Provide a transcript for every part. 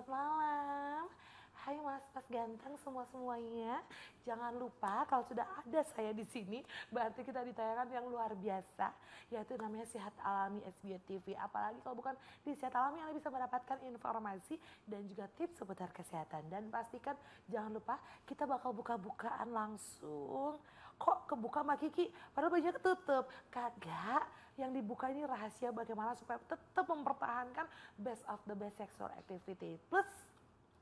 Selamat malam. Hai mas ganteng semua-semuanya. Jangan lupa kalau sudah ada saya di sini, berarti kita di tayangan yang luar biasa, yaitu namanya Sehat Alami SBY TV. Apalagi kalau bukan di Sehat Alami, Anda bisa mendapatkan informasi dan juga tips seputar kesehatan. Dan pastikan jangan lupa kita bakal buka-bukaan langsung. Kok kebuka Mbak Kiki? Padahal bajunya ketutup. Kagak, yang dibuka ini rahasia bagaimana supaya tetap mempertahankan best of the best sexual activity. Plus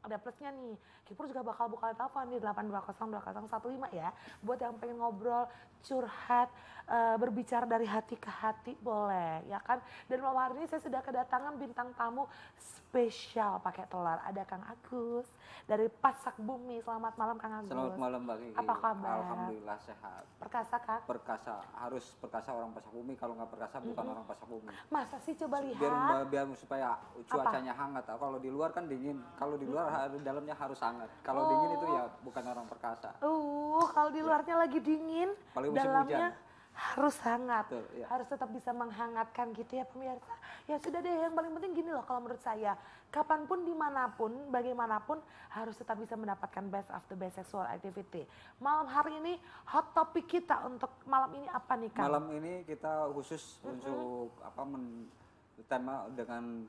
ada plusnya nih, Kipur juga bakal buka telepon di 8202015 ya. Buat yang pengen ngobrol, curhat, berbicara dari hati ke hati boleh ya kan. Dan malam hari ini saya sudah kedatangan bintang tamu spesial pakai telar. Ada Kang Agus dari Pasak Bumi. Selamat malam Kang Agus. Selamat malam Mbak Kiki. Apa kabar? Alhamdulillah sehat. Perkasa Kang? Perkasa, harus perkasa orang Pasak Bumi. Kalau nggak perkasa bukan orang Pasak Bumi. Masa sih, coba lihat. Biar supaya cuacanya hangat. Kalau di luar kan dingin. Kalau di luar dalamnya harus hangat. Kalau dingin itu ya bukan orang perkasa. Kalau di luarnya lagi dingin, Paling musim dalamnya hujan harus hangat. Betul, ya. Harus tetap bisa menghangatkan gitu ya pemirsa. Ya sudah deh, yang paling penting gini loh kalau menurut saya. Kapanpun, dimanapun, bagaimanapun harus tetap bisa mendapatkan best of the best sexual activity. Malam hari ini hot topic kita untuk malam ini apa nih Kang? Malam ini kita khusus untuk tema dengan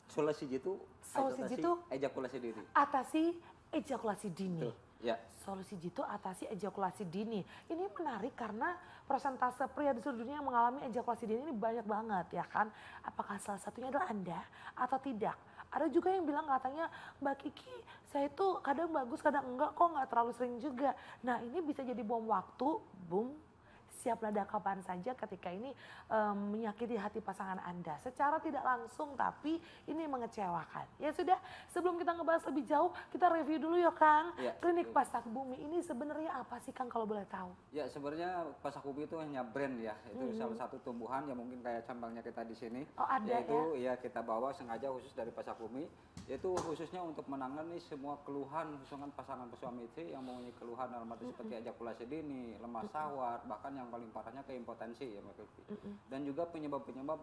solusi jitu, ejakulasi dini. Atasi ejakulasi dini. Betul, ya. Solusi jitu atasi ejakulasi dini. Ini menarik karena persentase pria di seluruh dunia yang mengalami ejakulasi dini ini banyak banget ya kan. Apakah salah satunya adalah Anda atau tidak? Ada juga yang bilang katanya, Mbak Kiki saya itu kadang bagus kadang enggak, kok nggak terlalu sering juga. Nah ini bisa jadi bom waktu, boom. Siap ledak kapan saja ketika ini menyakiti hati pasangan Anda. Secara tidak langsung tapi ini mengecewakan. Ya sudah, sebelum kita ngebahas lebih jauh, kita review dulu ya Kang. Ya, Klinik Pasak Bumi ini sebenarnya apa sih Kang kalau boleh tahu? Ya sebenarnya Pasak Bumi itu hanya brand ya. Itu salah satu tumbuhan yang mungkin kayak cabangnya kita di sini. Oh ada yaitu, ya? Kita bawa sengaja khusus dari Pasak Bumi. Yaitu khususnya untuk menangani semua keluhan hubungan pasangan suami istri yang mempunyai keluhan dalam arti seperti ejakulasi dini, lemah sahwat, bahkan yang paling parahnya keimpotensi ya Mbak Kiki. Dan juga penyebab-penyebab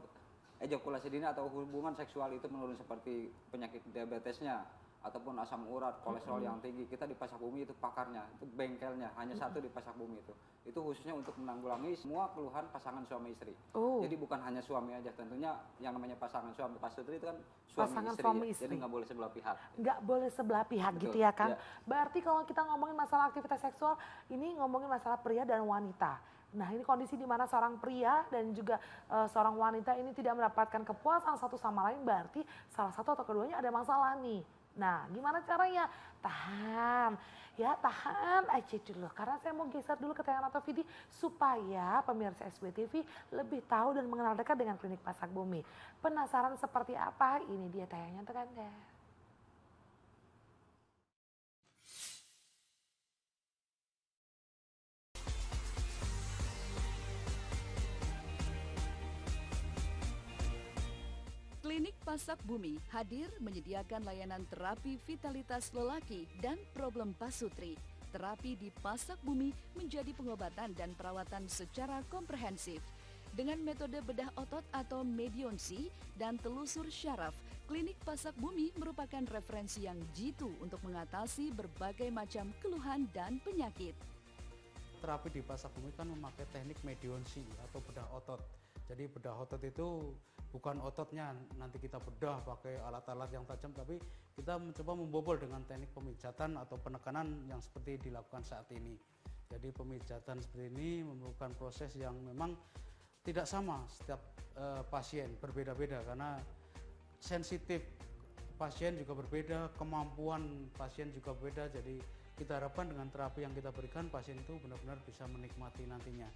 ejakulasi dini atau hubungan seksual itu menurun seperti penyakit diabetesnya ataupun asam urat, kolesterol yang tinggi. Kita di Pasak Bumi itu pakarnya, itu bengkelnya hanya satu di Pasak Bumi itu. Itu khususnya untuk menanggulangi semua keluhan pasangan suami istri. Jadi bukan hanya suami aja, tentunya yang namanya pasangan suami pasutri itu kan suami istri. Jadi nggak boleh sebelah pihak. Nggak boleh sebelah pihak. Betul, gitu ya Kang. Ya. Berarti kalau kita ngomongin masalah aktivitas seksual, ini ngomongin masalah pria dan wanita. Nah ini kondisi di mana seorang pria dan juga seorang wanita ini tidak mendapatkan kepuasan satu sama lain, berarti salah satu atau keduanya ada masalah nih. Nah gimana caranya? Tahan aja dulu. Karena saya mau geser dulu ke tayangan atau video supaya pemirsa SBY TV lebih tahu dan mengenal dekat dengan Klinik Pasak Bumi. Penasaran seperti apa? Ini dia tayangannya untuk Anda. Klinik Pasak Bumi hadir menyediakan layanan terapi vitalitas lelaki dan problem pasutri. Terapi di Pasak Bumi menjadi pengobatan dan perawatan secara komprehensif. Dengan metode bedah otot atau medionsi dan telusur syaraf, Klinik Pasak Bumi merupakan referensi yang jitu untuk mengatasi berbagai macam keluhan dan penyakit. Terapi di Pasak Bumi kan memakai teknik medionsi atau bedah otot. Jadi bedah otot itu bukan ototnya nanti kita bedah pakai alat-alat yang tajam, tapi kita mencoba membobol dengan teknik pemijatan atau penekanan yang seperti dilakukan saat ini. Jadi pemijatan seperti ini memerlukan proses yang memang tidak sama setiap pasien, berbeda-beda karena sensitif pasien juga berbeda, kemampuan pasien juga berbeda. Jadi kita harapkan dengan terapi yang kita berikan pasien itu benar-benar bisa menikmati nantinya.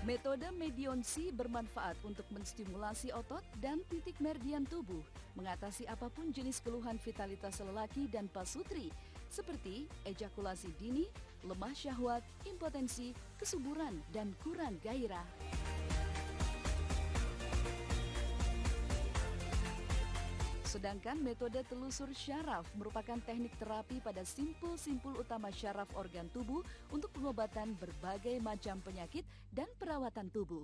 Metode medionsi bermanfaat untuk menstimulasi otot dan titik meridian tubuh, mengatasi apapun jenis keluhan vitalitas lelaki dan pasutri, seperti ejakulasi dini, lemah syahwat, impotensi, kesuburan, dan kurang gairah. Sedangkan metode telusur syaraf merupakan teknik terapi pada simpul-simpul utama syaraf organ tubuh untuk pengobatan berbagai macam penyakit dan perawatan tubuh.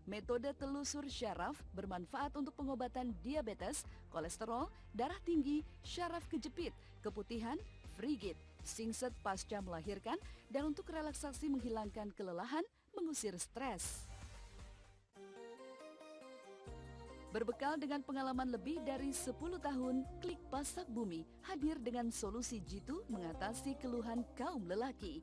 Metode telusur syaraf bermanfaat untuk pengobatan diabetes, kolesterol, darah tinggi, syaraf kejepit, keputihan, frigid, singset pasca melahirkan, dan untuk relaksasi menghilangkan kelelahan, mengusir stres. Berbekal dengan pengalaman lebih dari 10 tahun, Klik Pasak Bumi hadir dengan solusi jitu mengatasi keluhan kaum lelaki.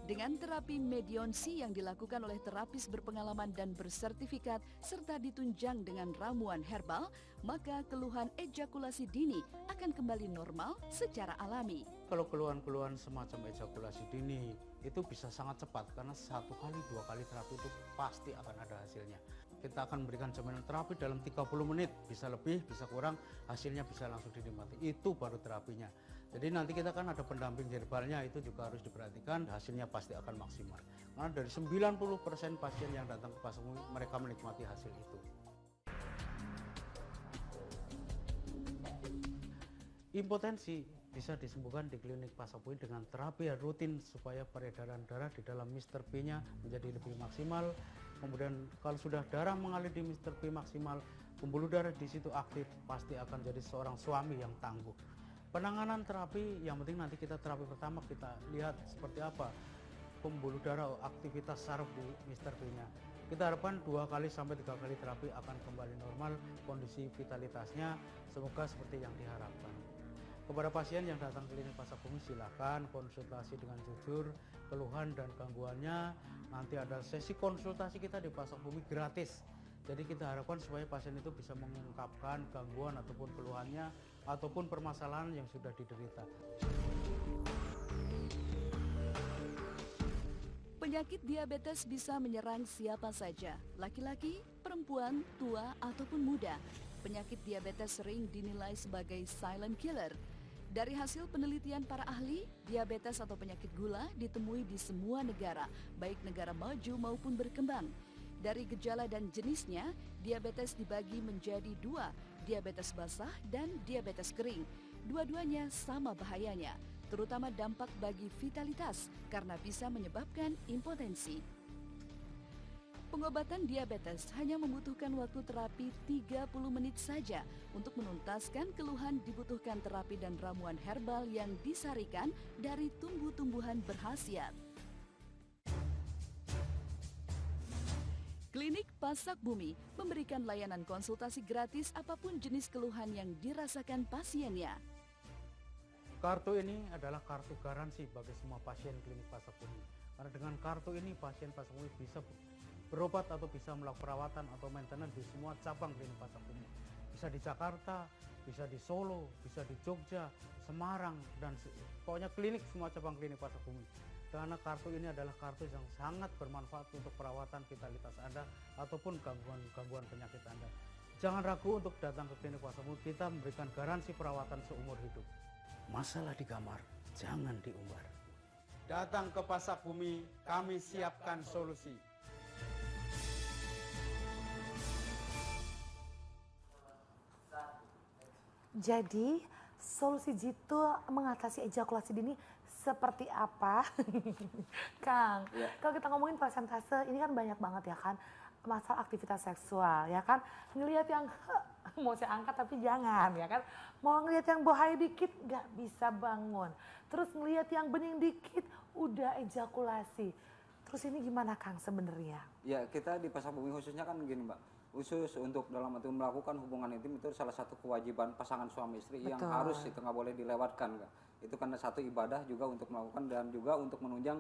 Dengan terapi medionsi yang dilakukan oleh terapis berpengalaman dan bersertifikat serta ditunjang dengan ramuan herbal, maka keluhan ejakulasi dini akan kembali normal secara alami. Kalau keluhan-keluhan semacam ejakulasi dini itu bisa sangat cepat karena 1 kali 2 kali terapi itu pasti akan ada hasilnya. Kita akan memberikan jaminan terapi dalam 30 menit, bisa lebih, bisa kurang, hasilnya bisa langsung dinikmati. Itu baru terapinya. Jadi nanti kita kan ada pendamping herbalnya, itu juga harus diperhatikan, hasilnya pasti akan maksimal. Karena dari 90% pasien yang datang ke Pasak Bumi, mereka menikmati hasil itu. Impotensi bisa disembuhkan di klinik Pasak Bumi dengan terapi rutin supaya peredaran darah di dalam Mr. P-nya menjadi lebih maksimal. Kemudian kalau sudah darah mengalir di Mr. P maksimal, pembuluh darah di situ aktif, pasti akan jadi seorang suami yang tangguh. Penanganan terapi, yang penting nanti kita terapi pertama kita lihat seperti apa pembuluh darah aktivitas saraf di Mr. P-nya. Kita harapkan 2 kali sampai 3 kali terapi akan kembali normal kondisi vitalitasnya, semoga seperti yang diharapkan. Kepada pasien yang datang ke klinik Pasak Bumi, silakan konsultasi dengan jujur, keluhan dan gangguannya. Nanti ada sesi konsultasi kita di Pasak Bumi gratis. Jadi kita harapkan supaya pasien itu bisa mengungkapkan gangguan ataupun keluhannya ataupun permasalahan yang sudah diderita. Penyakit diabetes bisa menyerang siapa saja, laki-laki, perempuan, tua, ataupun muda. Penyakit diabetes sering dinilai sebagai silent killer. Dari hasil penelitian para ahli, diabetes atau penyakit gula ditemui di semua negara, baik negara maju maupun berkembang. Dari gejala dan jenisnya, diabetes dibagi menjadi 2, diabetes basah dan diabetes kering. Dua-duanya sama bahayanya, terutama dampak bagi vitalitas karena bisa menyebabkan impotensi. Pengobatan diabetes hanya membutuhkan waktu terapi 30 menit saja. Untuk menuntaskan keluhan dibutuhkan terapi dan ramuan herbal yang disarikan dari tumbuh-tumbuhan berkhasiat. Klinik Pasak Bumi memberikan layanan konsultasi gratis apapun jenis keluhan yang dirasakan pasiennya. Kartu ini adalah kartu garansi bagi semua pasien klinik Pasak Bumi. Karena dengan kartu ini pasien Pasak Bumi bisa berobat atau bisa melakukan perawatan atau maintenance di semua cabang klinik Pasak Bumi. Bisa di Jakarta, bisa di Solo, bisa di Jogja, Semarang, dan pokoknya klinik semua cabang klinik Pasak Bumi. Karena kartu ini adalah kartu yang sangat bermanfaat untuk perawatan vitalitas Anda ataupun gangguan penyakit Anda. Jangan ragu untuk datang ke klinik Pasak Bumi, kita memberikan garansi perawatan seumur hidup. Masalah di kamar, jangan diumbar. Datang ke Pasak Bumi, kami siapkan solusi. Jadi, solusi jitu mengatasi ejakulasi dini seperti apa? Kang, Ya. kalau kita ngomongin persentase, ini kan banyak banget ya kan, masalah aktivitas seksual ya kan. Ngelihat yang mau saya angkat tapi jangan ya kan. Mau ngelihat yang bohai dikit nggak bisa bangun. Terus ngelihat yang bening dikit udah ejakulasi. Terus ini gimana Kang sebenarnya? Ya, kita di Pasak Bumi khususnya kan gini Mbak, khusus untuk dalam arti melakukan hubungan intim itu salah satu kewajiban pasangan suami istri yang Betul. harus itu nggak boleh dilewatkan Kak. Itu karena satu ibadah juga untuk melakukan dan juga untuk menunjang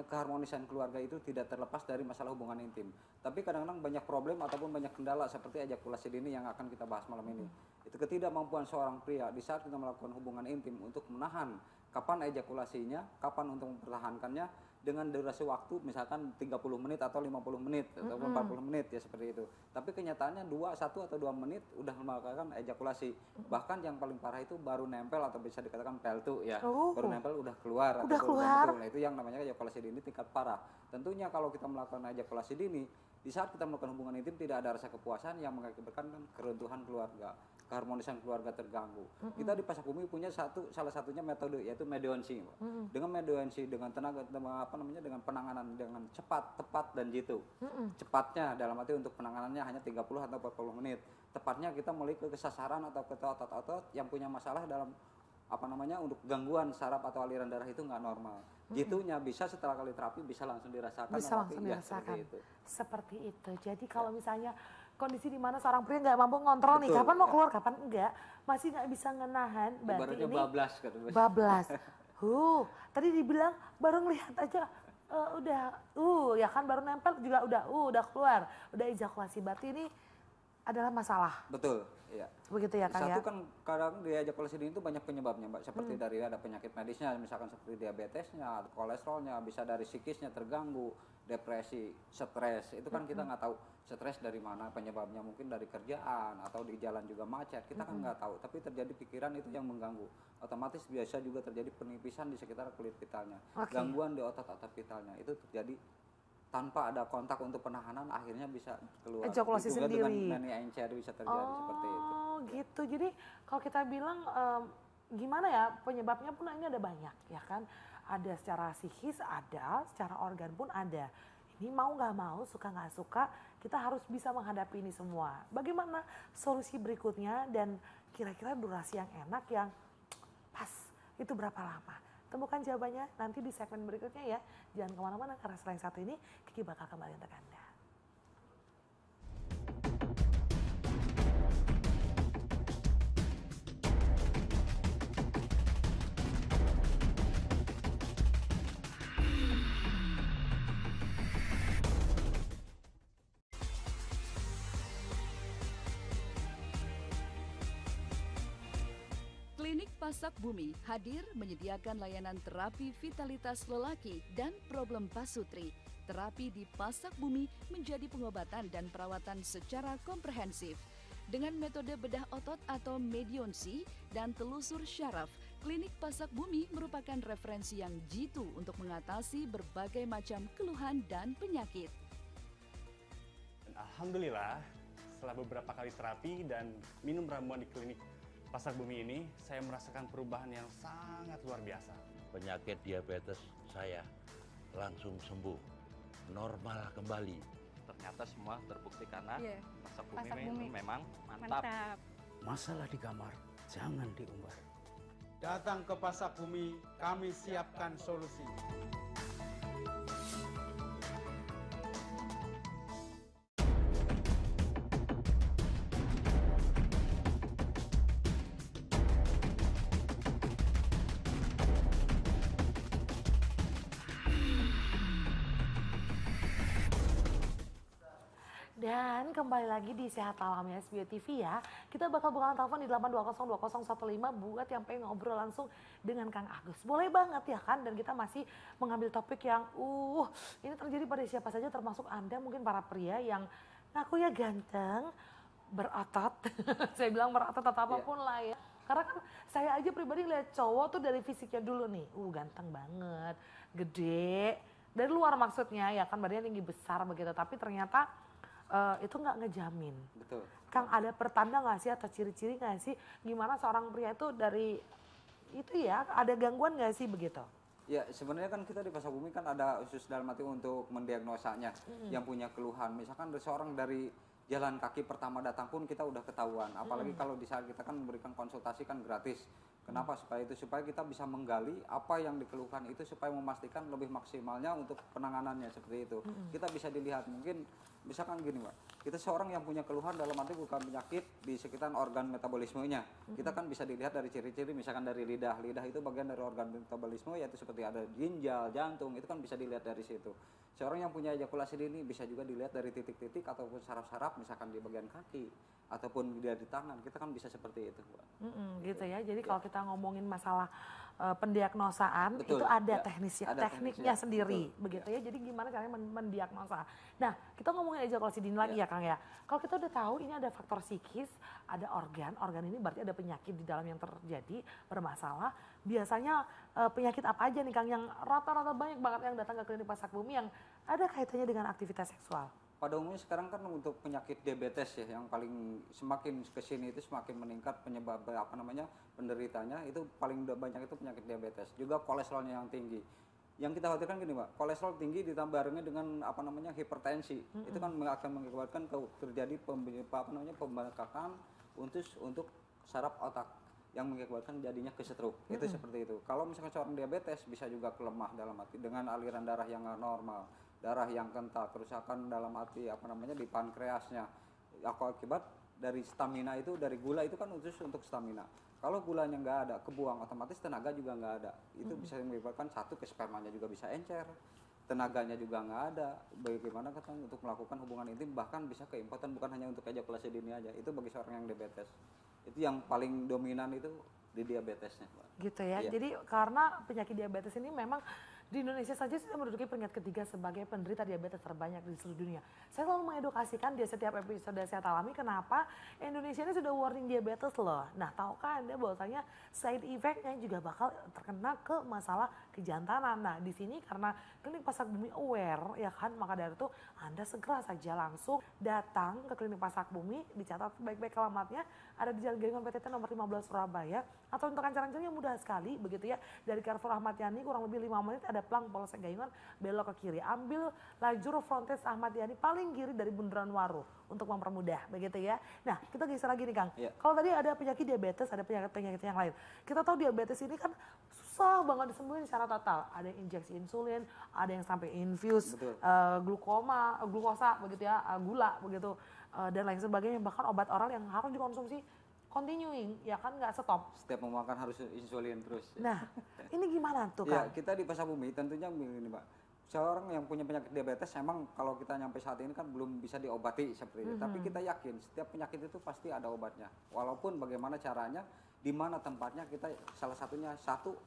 keharmonisan keluarga itu tidak terlepas dari masalah hubungan intim. Tapi kadang-kadang banyak problem ataupun banyak kendala seperti ejakulasi dini yang akan kita bahas malam ini. Itu ketidakmampuan seorang pria di saat kita melakukan hubungan intim untuk menahan kapan ejakulasinya, kapan untuk mempertahankannya dengan durasi waktu misalkan 30 menit atau 50 menit atau 40 menit ya seperti itu. Tapi kenyataannya 1 atau 2 menit udah melakukan ejakulasi. Bahkan yang paling parah itu baru nempel atau bisa dikatakan peltu ya. Baru nempel udah keluar. Udah atau keluar. Nah, itu yang namanya ejakulasi dini tingkat parah. Tentunya kalau kita melakukan ejakulasi dini, di saat kita melakukan hubungan intim tidak ada rasa kepuasan yang mengakibatkan keruntuhan keluarga. keharmonisan keluarga terganggu. Kita di Pasak Bumi punya salah satunya metode yaitu medionsi, Mbak. Dengan medionsi, dengan dengan penanganan dengan cepat, tepat dan jitu. Cepatnya dalam arti untuk penanganannya hanya 30 atau 40 menit. Tepatnya kita mulai ke sasaran atau ke otot-otot yang punya masalah dalam untuk gangguan saraf atau aliran darah itu nggak normal. Jitunya bisa setelah kali terapi bisa langsung dirasakan. Bisa langsung dirasakan. Seperti itu. Jadi kalau Ya. misalnya kondisi di mana seorang pria nggak mampu ngontrol nih, Betul, kapan mau ya. keluar, kapan enggak, masih nggak bisa ngenahan, berarti Ibaratnya ini bablas kata Bos. bablas. Tadi dibilang baru ngelihat aja udah, ya kan baru nempel juga udah keluar, udah ejakulasi. Berarti ini adalah masalah. Betul, iya. Begitu ya Kang ya? Satu kan kadang di ejakulasi dini itu banyak penyebabnya, Mbak. Seperti dari ada penyakit medisnya, misalkan seperti diabetesnya, kolesterolnya, bisa dari psikisnya terganggu, depresi, stres. Itu kan kita nggak tahu stres dari mana penyebabnya, mungkin dari kerjaan atau di jalan juga macet. Kita kan nggak tahu, tapi terjadi pikiran itu yang mengganggu. Otomatis biasa juga terjadi penipisan di sekitar kulit vitalnya. Gangguan di otot-otot vitalnya itu terjadi tanpa ada kontak untuk penahanan, akhirnya bisa keluar. Ejakulasi Juga sendiri. dengan mani encer bisa terjadi seperti itu. Oh gitu. Jadi kalau kita bilang gimana ya, penyebabnya pun ini ada banyak ya kan. Ada secara psikis, ada secara organ pun ada. Ini mau nggak mau, suka nggak suka, kita harus bisa menghadapi ini semua. Bagaimana solusi berikutnya dan kira-kira durasi yang enak yang pas itu berapa lama? Temukan jawabannya nanti di segmen berikutnya ya. Jangan kemana-mana karena selain satu ini, Kiki bakal kembali untuk Anda. Klinik Pasak Bumi hadir menyediakan layanan terapi vitalitas lelaki dan problem pasutri. Terapi di Pasak Bumi menjadi pengobatan dan perawatan secara komprehensif. Dengan metode bedah otot atau medionsi dan telusur syaraf, Klinik Pasak Bumi merupakan referensi yang jitu untuk mengatasi berbagai macam keluhan dan penyakit. Alhamdulillah, setelah beberapa kali terapi dan minum ramuan di klinik Pasak Bumi ini, saya merasakan perubahan yang sangat luar biasa. Penyakit diabetes saya langsung sembuh, normal kembali. Ternyata semua terbukti karena Pasak Bumi, Pasak Bumi. memang mantap. Masalah di kamar jangan diumbar. Datang ke Pasak Bumi, kami siapkan solusi. Dan kembali lagi di Sehat Alami SBY TV ya. Kita bakal buka telepon di 8202015 buat yang pengen ngobrol langsung dengan Kang Agus. Boleh banget ya kan, dan kita masih mengambil topik yang ini terjadi pada siapa saja termasuk Anda mungkin para pria yang ngaku ya ganteng, berotot. Saya bilang berotot atau apapun lah ya. Karena kan saya aja pribadi lihat cowok tuh dari fisiknya dulu nih. Ganteng banget, gede. Dari luar maksudnya ya kan, badannya tinggi besar begitu. Tapi ternyata itu nggak ngejamin. Betul. Kang, ada pertanda nggak sih atau ciri-ciri nggak sih gimana seorang pria itu dari itu ya, ada gangguan nggak sih begitu? Ya sebenarnya kan kita di Pasak Bumi kan ada khusus dalam arti untuk mendiagnosanya yang punya keluhan. Misalkan seorang dari jalan kaki pertama datang pun kita udah ketahuan. Apalagi kalau di saat kita kan memberikan konsultasi kan gratis. Kenapa? Supaya kita bisa menggali apa yang dikeluhkan itu supaya memastikan lebih maksimalnya untuk penanganannya seperti itu. Kita bisa dilihat mungkin misalkan gini Mbak, kita seorang yang punya keluhan dalam arti bukan penyakit di sekitar organ metabolismenya. Kita kan bisa dilihat dari ciri-ciri misalkan dari lidah. Lidah itu bagian dari organ metabolisme, yaitu seperti ada ginjal, jantung, itu kan bisa dilihat dari situ. Seorang yang punya ejakulasi dini bisa juga dilihat dari titik-titik ataupun saraf-saraf misalkan di bagian kaki ataupun di tangan. Kita kan bisa seperti itu, Mbak. Gitu ya. Jadi kalau kita ngomongin masalah pendiagnosaan, Betul, itu ada ya. teknisnya, Ada tekniknya teknisnya, sendiri, betul, begitu ya. Jadi gimana caranya mendiagnosa. Nah, kita ngomongin ejakulasi dini lagi ya Kang ya. Kalau kita udah tahu ini ada faktor psikis, ada organ ini berarti ada penyakit di dalam yang terjadi, bermasalah. Biasanya penyakit apa aja nih Kang yang rata-rata banyak banget yang datang ke klinik Pasak Bumi yang ada kaitannya dengan aktivitas seksual? Pada umumnya sekarang kan untuk penyakit diabetes ya yang paling semakin kesini itu semakin meningkat penyebab penderitanya itu paling banyak itu penyakit diabetes. Juga kolesterolnya yang tinggi. Yang kita khawatirkan gini Mbak, kolesterol tinggi ditambah barengan dengan hipertensi. Itu kan akan mengakibatkan terjadi pembengkakan untuk saraf otak yang mengakibatkan jadinya ke stroke. Itu seperti itu. Kalau misalkan seorang diabetes bisa juga kelemah dalam arti dengan aliran darah yang nggak normal, darah yang kental, kerusakan dalam arti di pankreasnya. Akibat dari stamina itu, dari gula itu kan khusus untuk stamina. Kalau gulanya nggak ada, kebuang otomatis tenaga juga nggak ada. Itu bisa menyebabkan satu ke spermanya juga bisa encer, tenaganya juga nggak ada. Bagaimana katanya untuk melakukan hubungan intim bahkan bisa keimpoten bukan hanya untuk ejakulasi dini aja. Itu bagi seorang yang diabetes. Itu yang paling dominan itu di diabetesnya, Mbak. Gitu ya. Iya. Jadi karena penyakit diabetes ini memang di Indonesia saja sudah menduduki peringkat ketiga sebagai penderita diabetes terbanyak di seluruh dunia. Saya selalu mengedukasikan di setiap episode Sehat Alami kenapa Indonesia ini sudah warning diabetes loh. Nah, tahukah Anda bahwasanya side effect-nya juga bakal terkena ke masalah kejantanan. Nah, di sini karena Klinik Pasak Bumi aware ya kan, maka dari itu Anda segera saja langsung datang ke Klinik Pasak Bumi, dicatat baik-baik alamatnya ada di Jalan Garingan PTT nomor 15 Surabaya, atau untuk acara-acaranya mudah sekali begitu ya, dari Carrefour Ahmad Yani kurang lebih 5 menit ada Plang Polsek Gayungan, belok ke kiri, ambil lajur frontage Ahmad Yani paling kiri dari Bundaran Waru untuk mempermudah begitu ya. Nah, kita geser lagi nih Kang. Iya. Kalau tadi ada penyakit diabetes, ada penyakit-penyakit yang lain. Kita tahu diabetes ini kan susah banget disembuhin secara total. Ada yang injeksi insulin, ada yang sampai infuse glukosa begitu ya, gula begitu dan lain sebagainya. Bahkan obat oral yang harus dikonsumsi continuing, ya kan nggak stop. Setiap mau makan harus insulin terus. Nah, ini gimana tuh Ya, Kang? kita di Pasak Bumi tentunya begini Mbak. Seorang yang punya penyakit diabetes emang kalau kita nyampe saat ini kan belum bisa diobati seperti itu. Tapi kita yakin setiap penyakit itu pasti ada obatnya. Walaupun bagaimana caranya, di mana tempatnya, kita salah satunya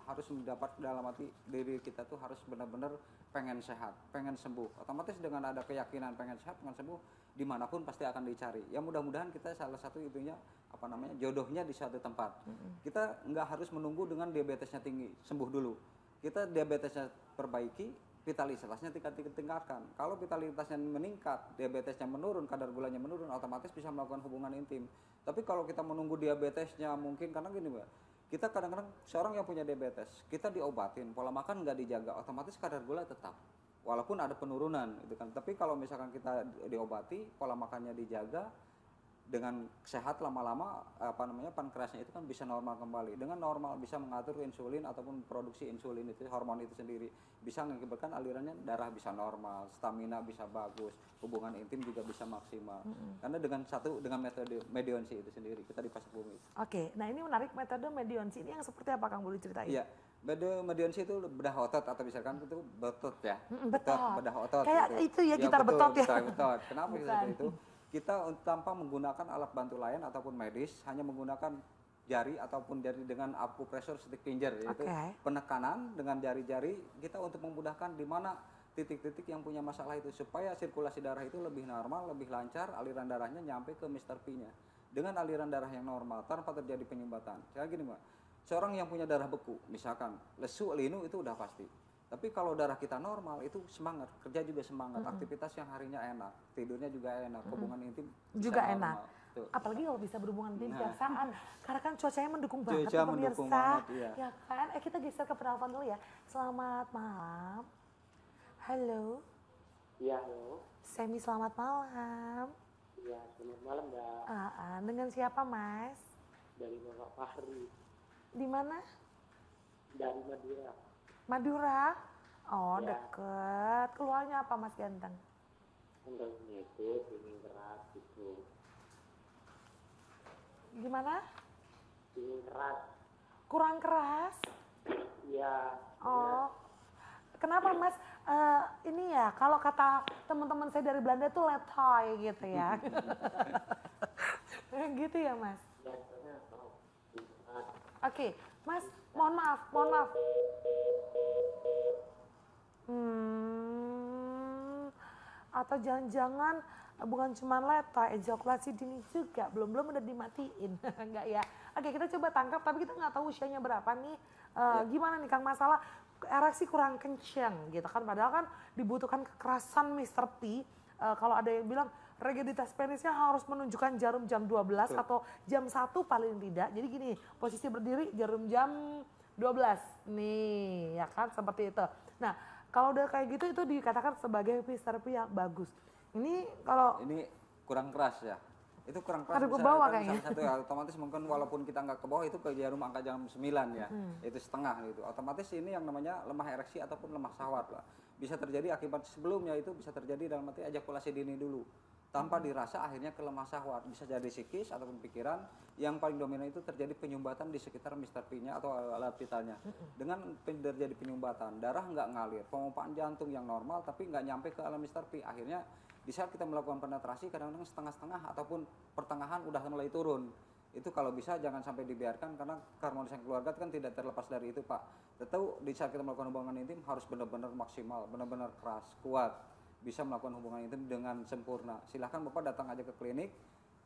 harus mendapat dalam hati diri kita tuh harus benar-benar pengen sehat, pengen sembuh. Otomatis dengan ada keyakinan pengen sehat, pengen sembuh, dimanapun pasti akan dicari. Ya mudah-mudahan kita salah satu itunya jodohnya di suatu tempat. Kita nggak harus menunggu dengan diabetesnya tinggi, sembuh dulu. Kita diabetesnya perbaiki, vitalitasnya tingkatkan. Kalau vitalitasnya meningkat, diabetesnya menurun, kadar gulanya menurun, otomatis bisa melakukan hubungan intim. Tapi kalau kita menunggu diabetesnya mungkin karena gini Mbak, kita kadang-kadang seorang yang punya diabetes, kita diobatin, pola makan nggak dijaga, otomatis kadar gula tetap. Walaupun ada penurunan gitu kan. Tapi kalau misalkan kita diobati, pola makannya dijaga, dengan sehat lama-lama pankreasnya itu kan bisa normal kembali. Dengan normal bisa mengatur insulin ataupun produksi insulin itu, hormon itu sendiri. Bisa mengakibatkan alirannya darah bisa normal, stamina bisa bagus, hubungan intim juga bisa maksimal. Karena dengan metode Medionsi itu sendiri kita di Pasak Bumi. Oke, nah ini menarik, metode Medionsi ini yang seperti apa Kang, boleh ceritain? Iya. Medionsi itu bedah otot atau misalkan itu betot ya. Betot. Bedah otot. Kayak gitu. itu ya, gitar betot ya. Gitar betot. Kenapa Bukan. seperti itu? Kita tanpa menggunakan alat bantu lain ataupun medis, hanya menggunakan jari ataupun jari dengan acupressure stick finger, yaitu penekanan dengan jari-jari kita untuk memudahkan di mana titik-titik yang punya masalah itu supaya sirkulasi darah itu lebih normal, lebih lancar, aliran darahnya nyampe ke Mr. P-nya. Dengan aliran darah yang normal tanpa terjadi penyumbatan. Kayak gini Mbak, seorang yang punya darah beku, misalkan lesu, linu itu udah pasti. Tapi kalau darah kita normal itu semangat, kerja juga semangat, aktivitas yang harinya enak, tidurnya juga enak, hubungan intim Juga bisa enak. normal. Tuh. Apalagi kalau bisa berhubungan intim tiap saat. Karena kan cuacanya mendukung banget Cuaca tuh mendukung pemirsa. banget, iya. Ya kan? Kita geser ke penelpon dulu ya. Selamat malam. Halo. Iya, halo. Semi, selamat malam. Iya, selamat malam, Mbak. Dengan siapa Mas? Dari Bapak Fahri, Di mana? dari Madura. Madura? Oh, Ya. deket. Keluarnya apa Mas Ganteng? Kendalanya itu dingin keras gitu. Gimana? Dingin keras. Kurang keras? Iya. Oh. Kenapa Mas? Ini ya, kalau kata teman-teman saya dari Belanda tuh letoy gitu ya. Gitu ya Mas? Biasanya kalau dingin keras. Oke, Mas, mohon maaf. Atau jangan-jangan bukan cuma letoy, ejakulasi dini juga, belum udah dimatiin, enggak ya? Oke, kita coba tangkap, tapi kita nggak tahu usianya berapa nih. Gimana nih Kang, masalah ereksi kurang kencang gitu kan, padahal kan dibutuhkan kekerasan Mr. P kalau ada yang bilang rigiditas penisnya harus menunjukkan jarum jam 12 atau jam 1 paling tidak. Jadi gini, posisi berdiri jarum jam 12. Nih, ya kan seperti itu. Nah, kalau udah kayak gitu itu dikatakan sebagai fisioterapi yang bagus. Ini kalau ini kurang keras ya. Itu kurang keras. Harus ke bawah misalkan kayaknya. salah satu ya, otomatis mungkin walaupun kita nggak ke bawah itu ke jarum angka jam 9 ya. Itu setengah gitu. Otomatis ini yang namanya lemah ereksi ataupun lemah syahwat lah. Bisa terjadi akibat sebelumnya itu bisa terjadi dalam arti ejakulasi dini dulu. Tanpa dirasa akhirnya ke lemah syahwat. Bisa jadi psikis ataupun pikiran. Yang paling dominan itu terjadi penyumbatan di sekitar Mr. P-nya atau alat vitalnya. Dengan terjadi penyumbatan, darah nggak ngalir. Pemompaan jantung yang normal tapi nggak nyampe ke alam Mr. P. Akhirnya di saat kita melakukan penetrasi kadang-kadang setengah-setengah ataupun pertengahan udah mulai turun. Itu kalau bisa jangan sampai dibiarkan karena keharmonisan keluarga kan tidak terlepas dari itu Pak. Tentu di saat kita melakukan hubungan intim harus benar-benar maksimal, benar-benar keras, kuat. Bisa melakukan hubungan intim dengan sempurna. Silahkan Bapak datang aja ke klinik.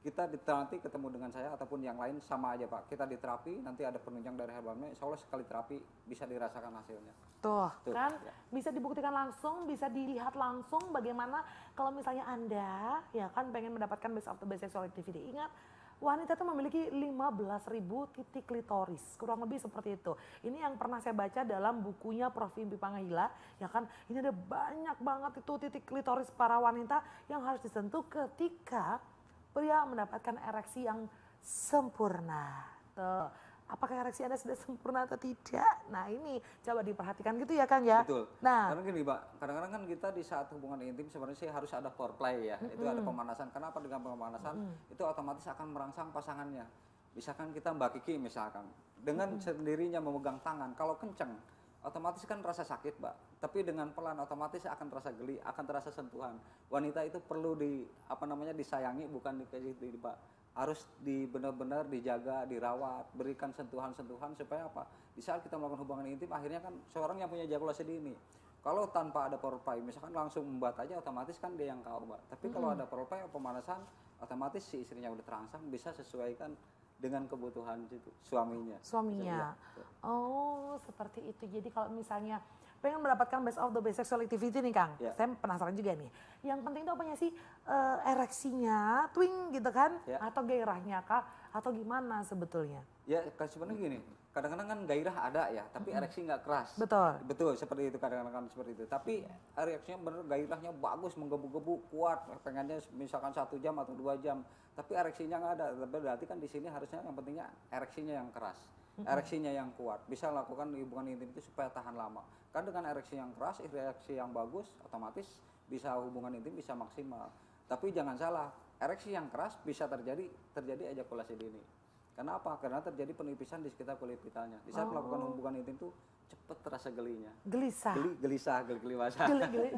Kita nanti ketemu dengan saya ataupun yang lain sama aja Pak. Kita diterapi, nanti ada penunjang dari herbalnya. Insya Allah sekali terapi bisa dirasakan hasilnya. Tuh kan Ya. bisa dibuktikan langsung, bisa dilihat langsung bagaimana kalau misalnya Anda ya kan pengen mendapatkan best of the best sexual activity. Ingat, wanita itu memiliki 15.000 titik klitoris, kurang lebih seperti itu. Ini yang pernah saya baca dalam bukunya Prof. Impi Pangahila, ya kan. Ini ada banyak banget itu titik klitoris para wanita yang harus disentuh ketika pria mendapatkan ereksi yang sempurna. Tuh. Apakah ereksi Anda sudah sempurna atau tidak? Nah ini coba diperhatikan gitu ya Kang ya. Betul. Nah, Karena gini Pak, kadang-kadang kan kita di saat hubungan intim sebenarnya sih harus ada foreplay ya. Itu ada pemanasan. Kenapa dengan pemanasan? Itu otomatis akan merangsang pasangannya. Misalkan kita Mbak Kiki misalkan, dengan sendirinya memegang tangan, kalau kenceng, otomatis kan rasa sakit Mbak. Tapi dengan pelan otomatis akan terasa geli, akan terasa sentuhan. Wanita itu perlu disayangi bukan dikasih Pak. Harus benar-benar dijaga, dirawat, berikan sentuhan-sentuhan supaya apa? Di saat kita melakukan hubungan intim akhirnya kan seorang yang punya ejakulasi dini. Kalau tanpa ada foreplay, misalkan langsung membuat aja otomatis kan dia yang kau Mbak. Tapi kalau ada foreplay pemanasan, otomatis si istrinya udah terangsang bisa sesuaikan dengan kebutuhan suaminya. suaminya. Bisa, Oh, seperti itu. Jadi kalau misalnya pengen mendapatkan best of the best sexual activity nih Kang, Ya. saya penasaran juga nih. Yang penting tuh apanya sih? Ereksinya, twing gitu kan? Ya. Atau gairahnya kah? Atau gimana sebetulnya? Ya sebenarnya gini, kadang-kadang kan gairah ada ya, tapi ereksi nggak keras. Betul. Betul, seperti itu kadang-kadang kan seperti itu. Tapi ereksinya bener, gairahnya bagus, menggebu-gebu, kuat, pengennya misalkan 1 jam atau 2 jam. Tapi ereksinya nggak ada, berarti kan di sini harusnya yang pentingnya ereksinya yang keras. Ereksinya yang kuat, bisa lakukan hubungan intim itu supaya tahan lama. Kan dengan ereksi yang keras, ereksi yang bagus, otomatis bisa hubungan intim bisa maksimal. Tapi jangan salah, ereksi yang keras bisa terjadi ejakulasi dini. Kenapa? Karena terjadi penipisan di sekitar kulit vitalnya. Di saat melakukan hubungan intim itu cepet terasa gelinya. Gelisah. Geli basah. Geli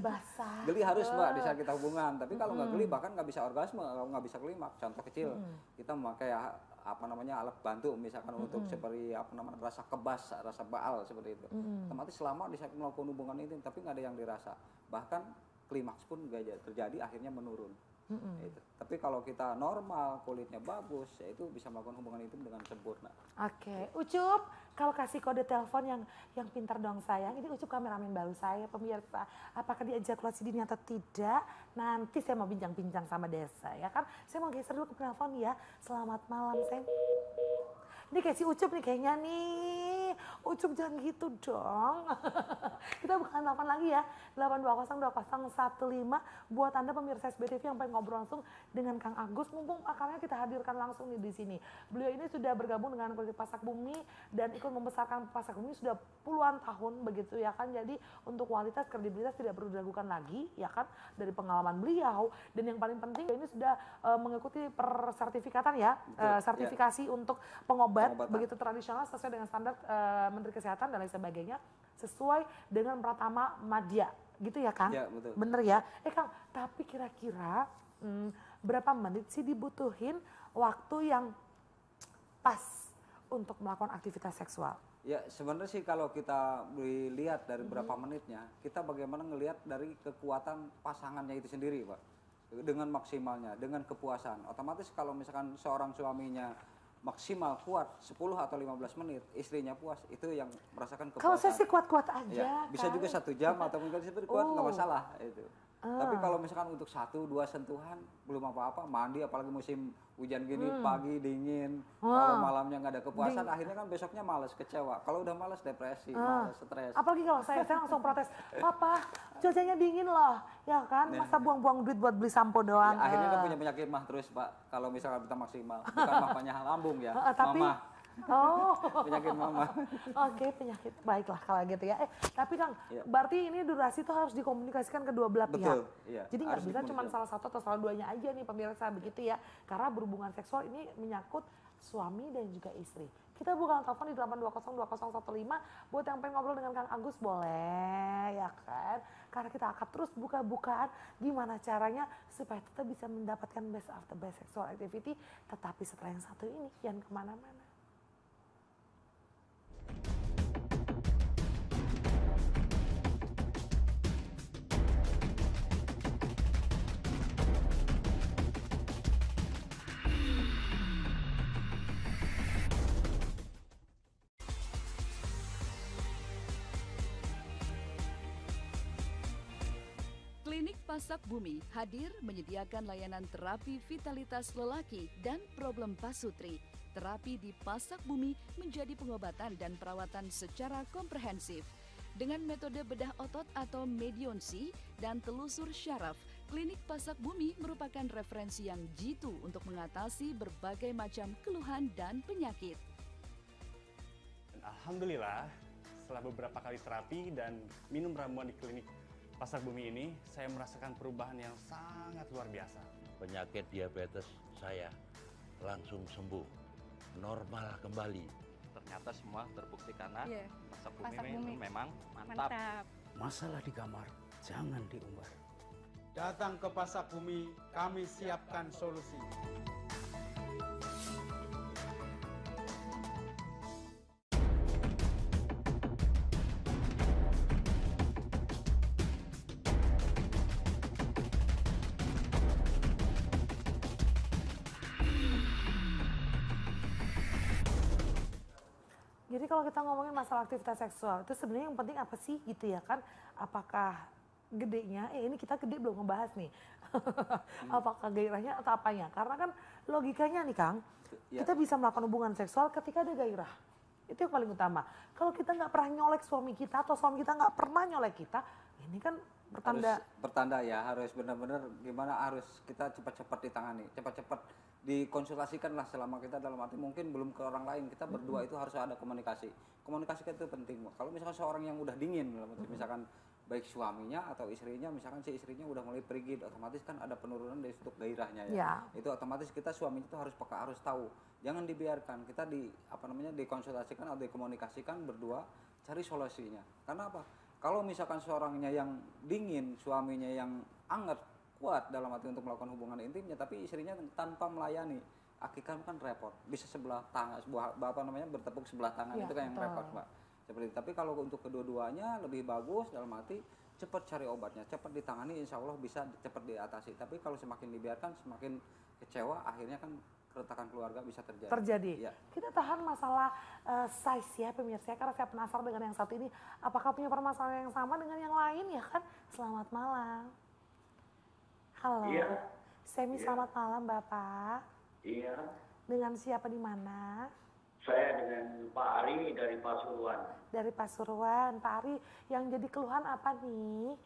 basah. Geli harus Mbak di saat kita hubungan. Tapi kalau nggak geli bahkan nggak bisa orgasme, nggak bisa klimaks. Contoh kecil, kita memakai alat bantu misalkan untuk seperti rasa kebas, rasa baal seperti itu. Otomatis lama di saat melakukan hubungan intim tapi nggak ada yang dirasa. Bahkan klimaks pun nggak terjadi, akhirnya menurun. Itu. Tapi kalau kita normal, kulitnya bagus, ya itu bisa melakukan hubungan intim dengan sempurna. Oke, Ucup, kalau kasih kode telepon yang pintar dong sayang. Ini Ucup kameramen baru saya, pemirsa. Apakah dia ejakulasi dini atau tidak? Nanti saya mau bincang-bincang sama Desa, ya kan? Saya mau geser dulu ke telepon ya. Selamat malam, sayang. Ini kayak si Ucup nih kayaknya nih. Ucup jangan gitu dong. Kita bukan telepon lagi ya. 8202015 buat Anda pemirsa SBTV yang pengen ngobrol langsung dengan Kang Agus. Mumpung akarnya kita hadirkan langsung nih di sini. Beliau ini sudah bergabung dengan Klinik Pasak Bumi dan ikut membesarkan Pasak Bumi sudah puluhan tahun begitu ya kan. Jadi untuk kualitas kredibilitas tidak perlu diragukan lagi ya kan dari pengalaman beliau. Dan yang paling penting ini sudah mengikuti persertifikatan ya. Sertifikasi untuk pengobatan begitu tradisional sesuai dengan standar Menteri Kesehatan dan lain sebagainya sesuai dengan Pratama Madya gitu ya Kang? Ya, betul. Bener ya? Kang, tapi kira-kira berapa menit sih dibutuhin waktu yang pas untuk melakukan aktivitas seksual? Ya sebenarnya sih kalau kita lihat dari berapa menitnya, kita bagaimana ngelihat dari kekuatan pasangannya itu sendiri Pak. Dengan maksimalnya, dengan kepuasan. Otomatis kalau misalkan seorang suaminya maksimal kuat 10 atau 15 menit, istrinya puas, itu yang merasakan kepuasan. Kalau saya sih kuat-kuat aja. Ya, bisa kan? juga 1 jam atau mungkin seperti kuat, nggak masalah itu. Tapi kalau misalkan untuk 1-2 sentuhan belum apa-apa, mandi apalagi musim hujan gini, pagi dingin, kalau malamnya nggak ada kepuasan, akhirnya kan besoknya malas, kecewa. Kalau udah malas, depresi, malas, stres. Apalagi kalau saya langsung protes, papa cuacanya dingin loh, ya kan, masa buang-buang duit buat beli sampo doang. Ya, akhirnya kan punya penyakit mah terus Pak, kalau misalkan kita maksimal. Bukan mamanya lambung ya, tapi mama. Oh, penyakit mama. Oke, penyakit. Baiklah kalau gitu ya. Tapi Kang, berarti ini durasi itu harus dikomunikasikan kedua belah pihak. Betul, iya. Jadi nggak bisa cuma salah satu atau salah duanya aja nih pemirsa begitu ya. Karena berhubungan seksual ini menyangkut suami dan juga istri. Kita buka telepon di 8202015 buat yang pengen ngobrol dengan Kang Agus boleh ya kan. Karena kita akan terus buka-bukaan gimana caranya supaya kita bisa mendapatkan best of the best sexual activity. Tetapi setelah yang satu ini jangan kemana-mana. Klinik Pasak Bumi hadir menyediakan layanan terapi vitalitas lelaki dan problem pasutri. Terapi di Pasak Bumi menjadi pengobatan dan perawatan secara komprehensif. Dengan metode bedah otot atau medionsi dan telusur syaraf, Klinik Pasak Bumi merupakan referensi yang jitu untuk mengatasi berbagai macam keluhan dan penyakit. Alhamdulillah, setelah beberapa kali terapi dan minum ramuan di klinik Pasak Bumi ini, saya merasakan perubahan yang sangat luar biasa. Penyakit diabetes saya langsung sembuh, normal kembali. Ternyata semua terbukti karena Pasak Bumi, Pasak Bumi memang mantap. Masalah di kamar, jangan diumbar. Datang ke Pasak Bumi, kami siapkan solusi. Jadi kalau kita ngomongin masalah aktivitas seksual itu sebenarnya yang penting apa sih gitu ya kan? Apakah gedenya, ini kita gede belum ngebahas nih. Apakah gairahnya atau apanya? Karena kan logikanya nih Kang, kita bisa melakukan hubungan seksual ketika ada gairah. Itu yang paling utama. Kalau kita nggak pernah nyolek suami kita atau suami kita nggak pernah nyolek kita, ini kan bertanda ya, harus benar-benar gimana, harus kita cepat-cepat ditangani, cepat-cepat dikonsultasikan lah selama kita dalam arti mungkin belum ke orang lain, kita berdua itu harus ada komunikasi itu penting. Kalau misalkan seorang yang udah dingin, misalkan baik suaminya atau istrinya, misalkan si istrinya udah mulai pergi, otomatis kan ada penurunan dari struktur gairahnya ya. Itu otomatis kita suami itu harus peka, harus tahu, jangan dibiarkan, kita dikonsultasikan atau dikomunikasikan berdua, cari solusinya. Karena apa? Kalau misalkan seorangnya yang dingin, suaminya yang anget, kuat dalam arti untuk melakukan hubungan intimnya, tapi istrinya tanpa melayani, akhirnya kan repot. Bisa sebelah tangan, bertepuk sebelah tangan, itu kan yang repot, Mbak. Seperti itu. Tapi kalau untuk kedua-duanya lebih bagus dalam arti cepat cari obatnya, cepat ditangani, insya Allah bisa cepat diatasi. Tapi kalau semakin dibiarkan, semakin kecewa, akhirnya kan keretakan keluarga bisa terjadi. Ya. Kita tahan masalah size ya pemirsa, karena saya penasaran dengan yang satu ini, apakah punya permasalahan yang sama dengan yang lain ya kan? Selamat malam. Halo. Iya. Semi, selamat malam Bapak. Iya. Dengan siapa di mana? Saya dengan Pak Ari dari Pasuruan. Dari Pasuruan. Pak Ari, yang jadi keluhan apa nih?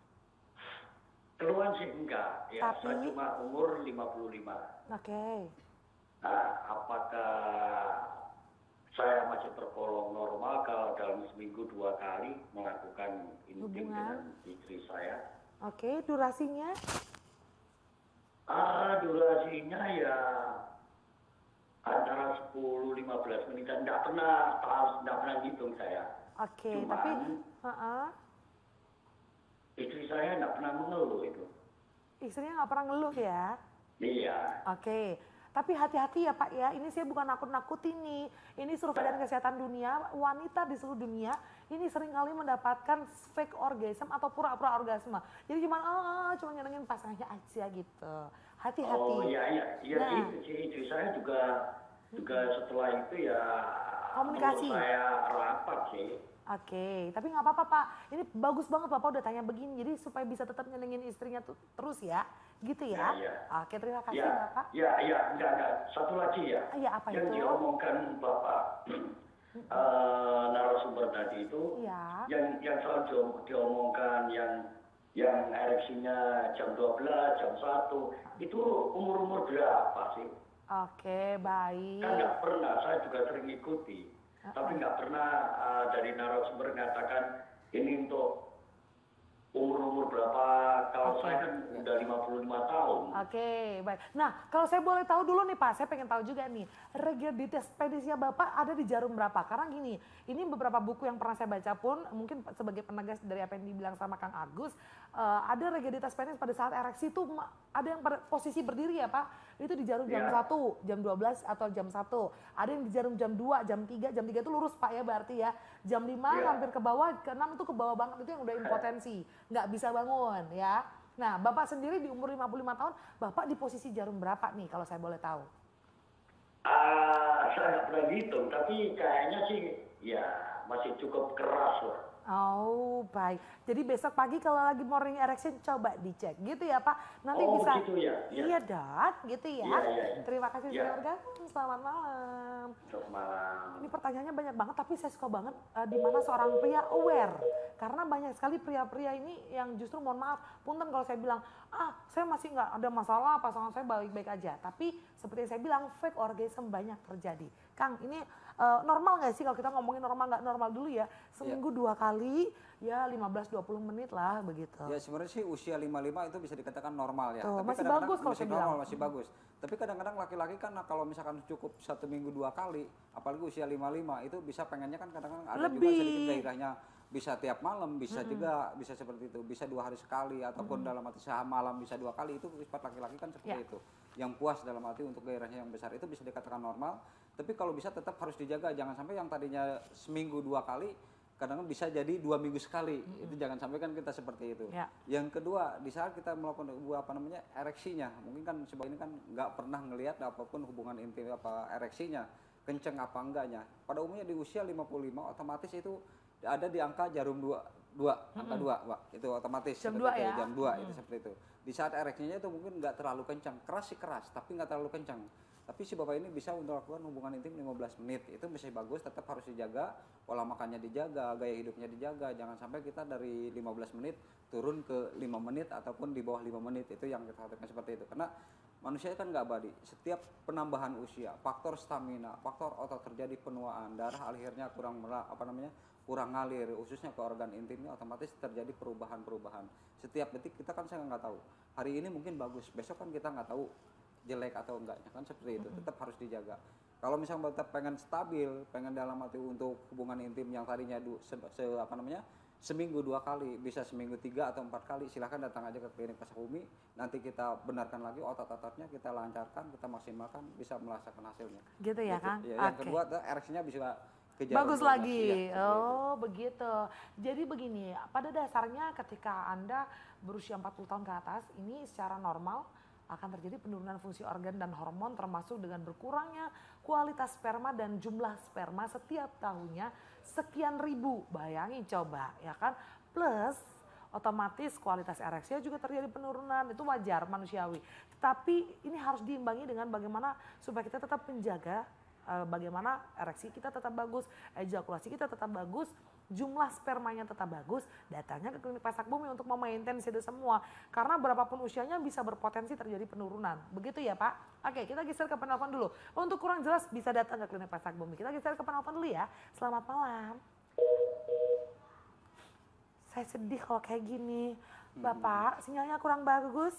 Keluhan sih enggak, ya. Tapi... Saya cuma umur 55. Oke. Nah, apakah saya masih tergolong normal kalau dalam seminggu 2 kali melakukan intim dengan istri saya? Oke, durasinya? Durasinya ya antara 10-15 menit, enggak pernah ngitung saya. Oke, cuman, tapi istri saya enggak pernah mengeluh itu. Istrinya nggak pernah ngeluh ya? Iya. Oke, tapi hati-hati ya Pak ya, ini saya bukan nakut-nakutin nih. Ini survei dari kesehatan dunia, wanita di seluruh dunia ini seringkali mendapatkan fake orgasm atau pura-pura orgasme. Jadi cuma nyenengin pasangannya aja gitu. Hati-hati. Oh iya. Nah, istri saya juga setelah itu ya komunikasi. saya rapat sih. Oke, tapi nggak apa-apa Pak. Ini bagus banget Bapak udah tanya begini, jadi supaya bisa tetap nyenengin istrinya terus ya, gitu ya. Iya. Oke, terima kasih Ya, Bapak. enggak. Satu lagi ya. Iya, apa yang itu? diomongkan Bapak narasumber tadi itu, Iya. yang selalu diomongkan yang ereksinya jam 12, jam 1, itu umur berapa sih? Oke, baik. Kan nggak pernah, saya juga sering ikuti. Tapi nggak pernah dari narasumber mengatakan ini untuk umur berapa. Kalau saya kan udah 55 tahun. Oke, baik. Nah, kalau saya boleh tahu dulu nih Pak, saya pengen tahu juga nih, regurgitas penisnya Bapak ada di jarum berapa? Karena gini, ini beberapa buku yang pernah saya baca pun, mungkin sebagai penegas dari apa yang dibilang sama Kang Agus, ada regurgitas penis pada saat ereksi itu ada yang pada posisi berdiri ya Pak, itu di jarum jam 1, jam 12 atau jam 1. Ada yang di jarum jam 2, jam 3 itu lurus Pak ya berarti ya. Jam 5 hampir ke bawah, ke 6 itu ke bawah banget, itu yang udah impotensi, nggak bisa bangun ya. Nah, Bapak sendiri di umur 55 tahun, Bapak di posisi jarum berapa nih kalau saya boleh tahu? Saya nggak pernah hitung, tapi kayaknya sih ya masih cukup keras lah. Oh, baik. Jadi besok pagi kalau lagi morning erection coba dicek gitu ya Pak. Nanti bisa. Gitu ya? Iya Dok, gitu ya. Iya. Terima kasih Ya. sudah bergabung. Selamat malam. Selamat malam. Ini pertanyaannya banyak banget tapi saya suka banget di mana seorang pria aware. Karena banyak sekali pria-pria ini yang justru mohon maaf, punten kalau saya bilang, saya masih nggak ada masalah, pasangan saya baik-baik aja. Tapi seperti yang saya bilang, fake orgasm banyak terjadi. Kang, ini normal nggak sih kalau kita ngomongin normal nggak normal dulu ya? Seminggu 2 kali, ya 15-20 menit lah begitu. Ya sebenarnya sih usia 55 itu bisa dikatakan normal ya. Tuh, Tapi masih kadang-kadang bagus kalau masih saya normal, bilang. masih bagus. Tapi kadang-kadang laki-laki kan kalau misalkan cukup 1 minggu 2 kali, apalagi usia 55 itu bisa pengennya kan kadang-kadang ada juga sedikit gairahnya. Bisa tiap malam, bisa juga, bisa seperti itu. Bisa 2 hari sekali, ataupun dalam arti semalam bisa 2 kali. Itu sifat laki-laki kan seperti itu. Yang puas dalam arti untuk gairahnya yang besar itu bisa dikatakan normal. Tapi kalau bisa tetap harus dijaga. Jangan sampai yang tadinya seminggu 2 kali, kadang-kadang bisa jadi 2 minggu sekali. Itu jangan sampai kan kita seperti itu. Yang kedua, di saat kita melakukan ereksinya, mungkin kan sebab ini kan nggak pernah ngelihat apapun hubungan intim ereksinya, kenceng apa enggaknya. Pada umumnya di usia 55 otomatis itu ada di angka jarum 2, angka 2, Pak. Itu otomatis Jam seperti 2 itu, ya? jam 2 itu seperti itu. Di saat ereksinya itu mungkin nggak terlalu kencang, keras sih keras, tapi nggak terlalu kencang. Tapi si bapak ini bisa untuk melakukan hubungan intim 15 menit, itu masih bagus, tetap harus dijaga, pola makannya dijaga, gaya hidupnya dijaga, jangan sampai kita dari 15 menit turun ke 5 menit ataupun di bawah 5 menit, itu yang kita katakan seperti itu. Karena manusia kan nggak abadi, setiap penambahan usia, faktor stamina, faktor otot terjadi penuaan, darah akhirnya kurang ngalir, khususnya ke organ intimnya otomatis terjadi perubahan-perubahan. Setiap detik kita kan saya nggak tahu, hari ini mungkin bagus, besok kan kita nggak tahu jelek atau enggaknya kan seperti itu, tetap harus dijaga. Kalau misalnya tetap pengen stabil, pengen dalam arti untuk hubungan intim yang tadinya seminggu 2 kali, bisa seminggu 3 atau 4 kali, silahkan datang aja ke klinik Pasak Bumi. Nanti kita benarkan lagi otot-ototnya, kita lancarkan, kita maksimalkan, bisa merasakan hasilnya. Gitu ya Kang? Ya, yang kedua, ereksinya bisa kejar. Bagus lagi. Ya, oh begitu. Jadi begini, pada dasarnya ketika Anda berusia 40 tahun ke atas, ini secara normal akan terjadi penurunan fungsi organ dan hormon termasuk dengan berkurangnya kualitas sperma dan jumlah sperma setiap tahunnya sekian ribu. Bayangin coba ya kan. Plus otomatis kualitas ereksinya juga terjadi penurunan, itu wajar manusiawi. Tapi ini harus diimbangi dengan bagaimana supaya kita tetap menjaga bagaimana ereksi kita tetap bagus, ejakulasi kita tetap bagus, jumlah spermanya tetap bagus, datangnya ke klinik Pasak Bumi untuk memaintain itu semua. Karena berapapun usianya bisa berpotensi terjadi penurunan. Begitu ya Pak? Oke, kita geser ke penelpon dulu. Untuk kurang jelas bisa datang ke klinik Pasak Bumi. Kita geser ke penelpon dulu ya. Selamat malam. Saya sedih kalau kayak gini. Bapak, sinyalnya kurang bagus.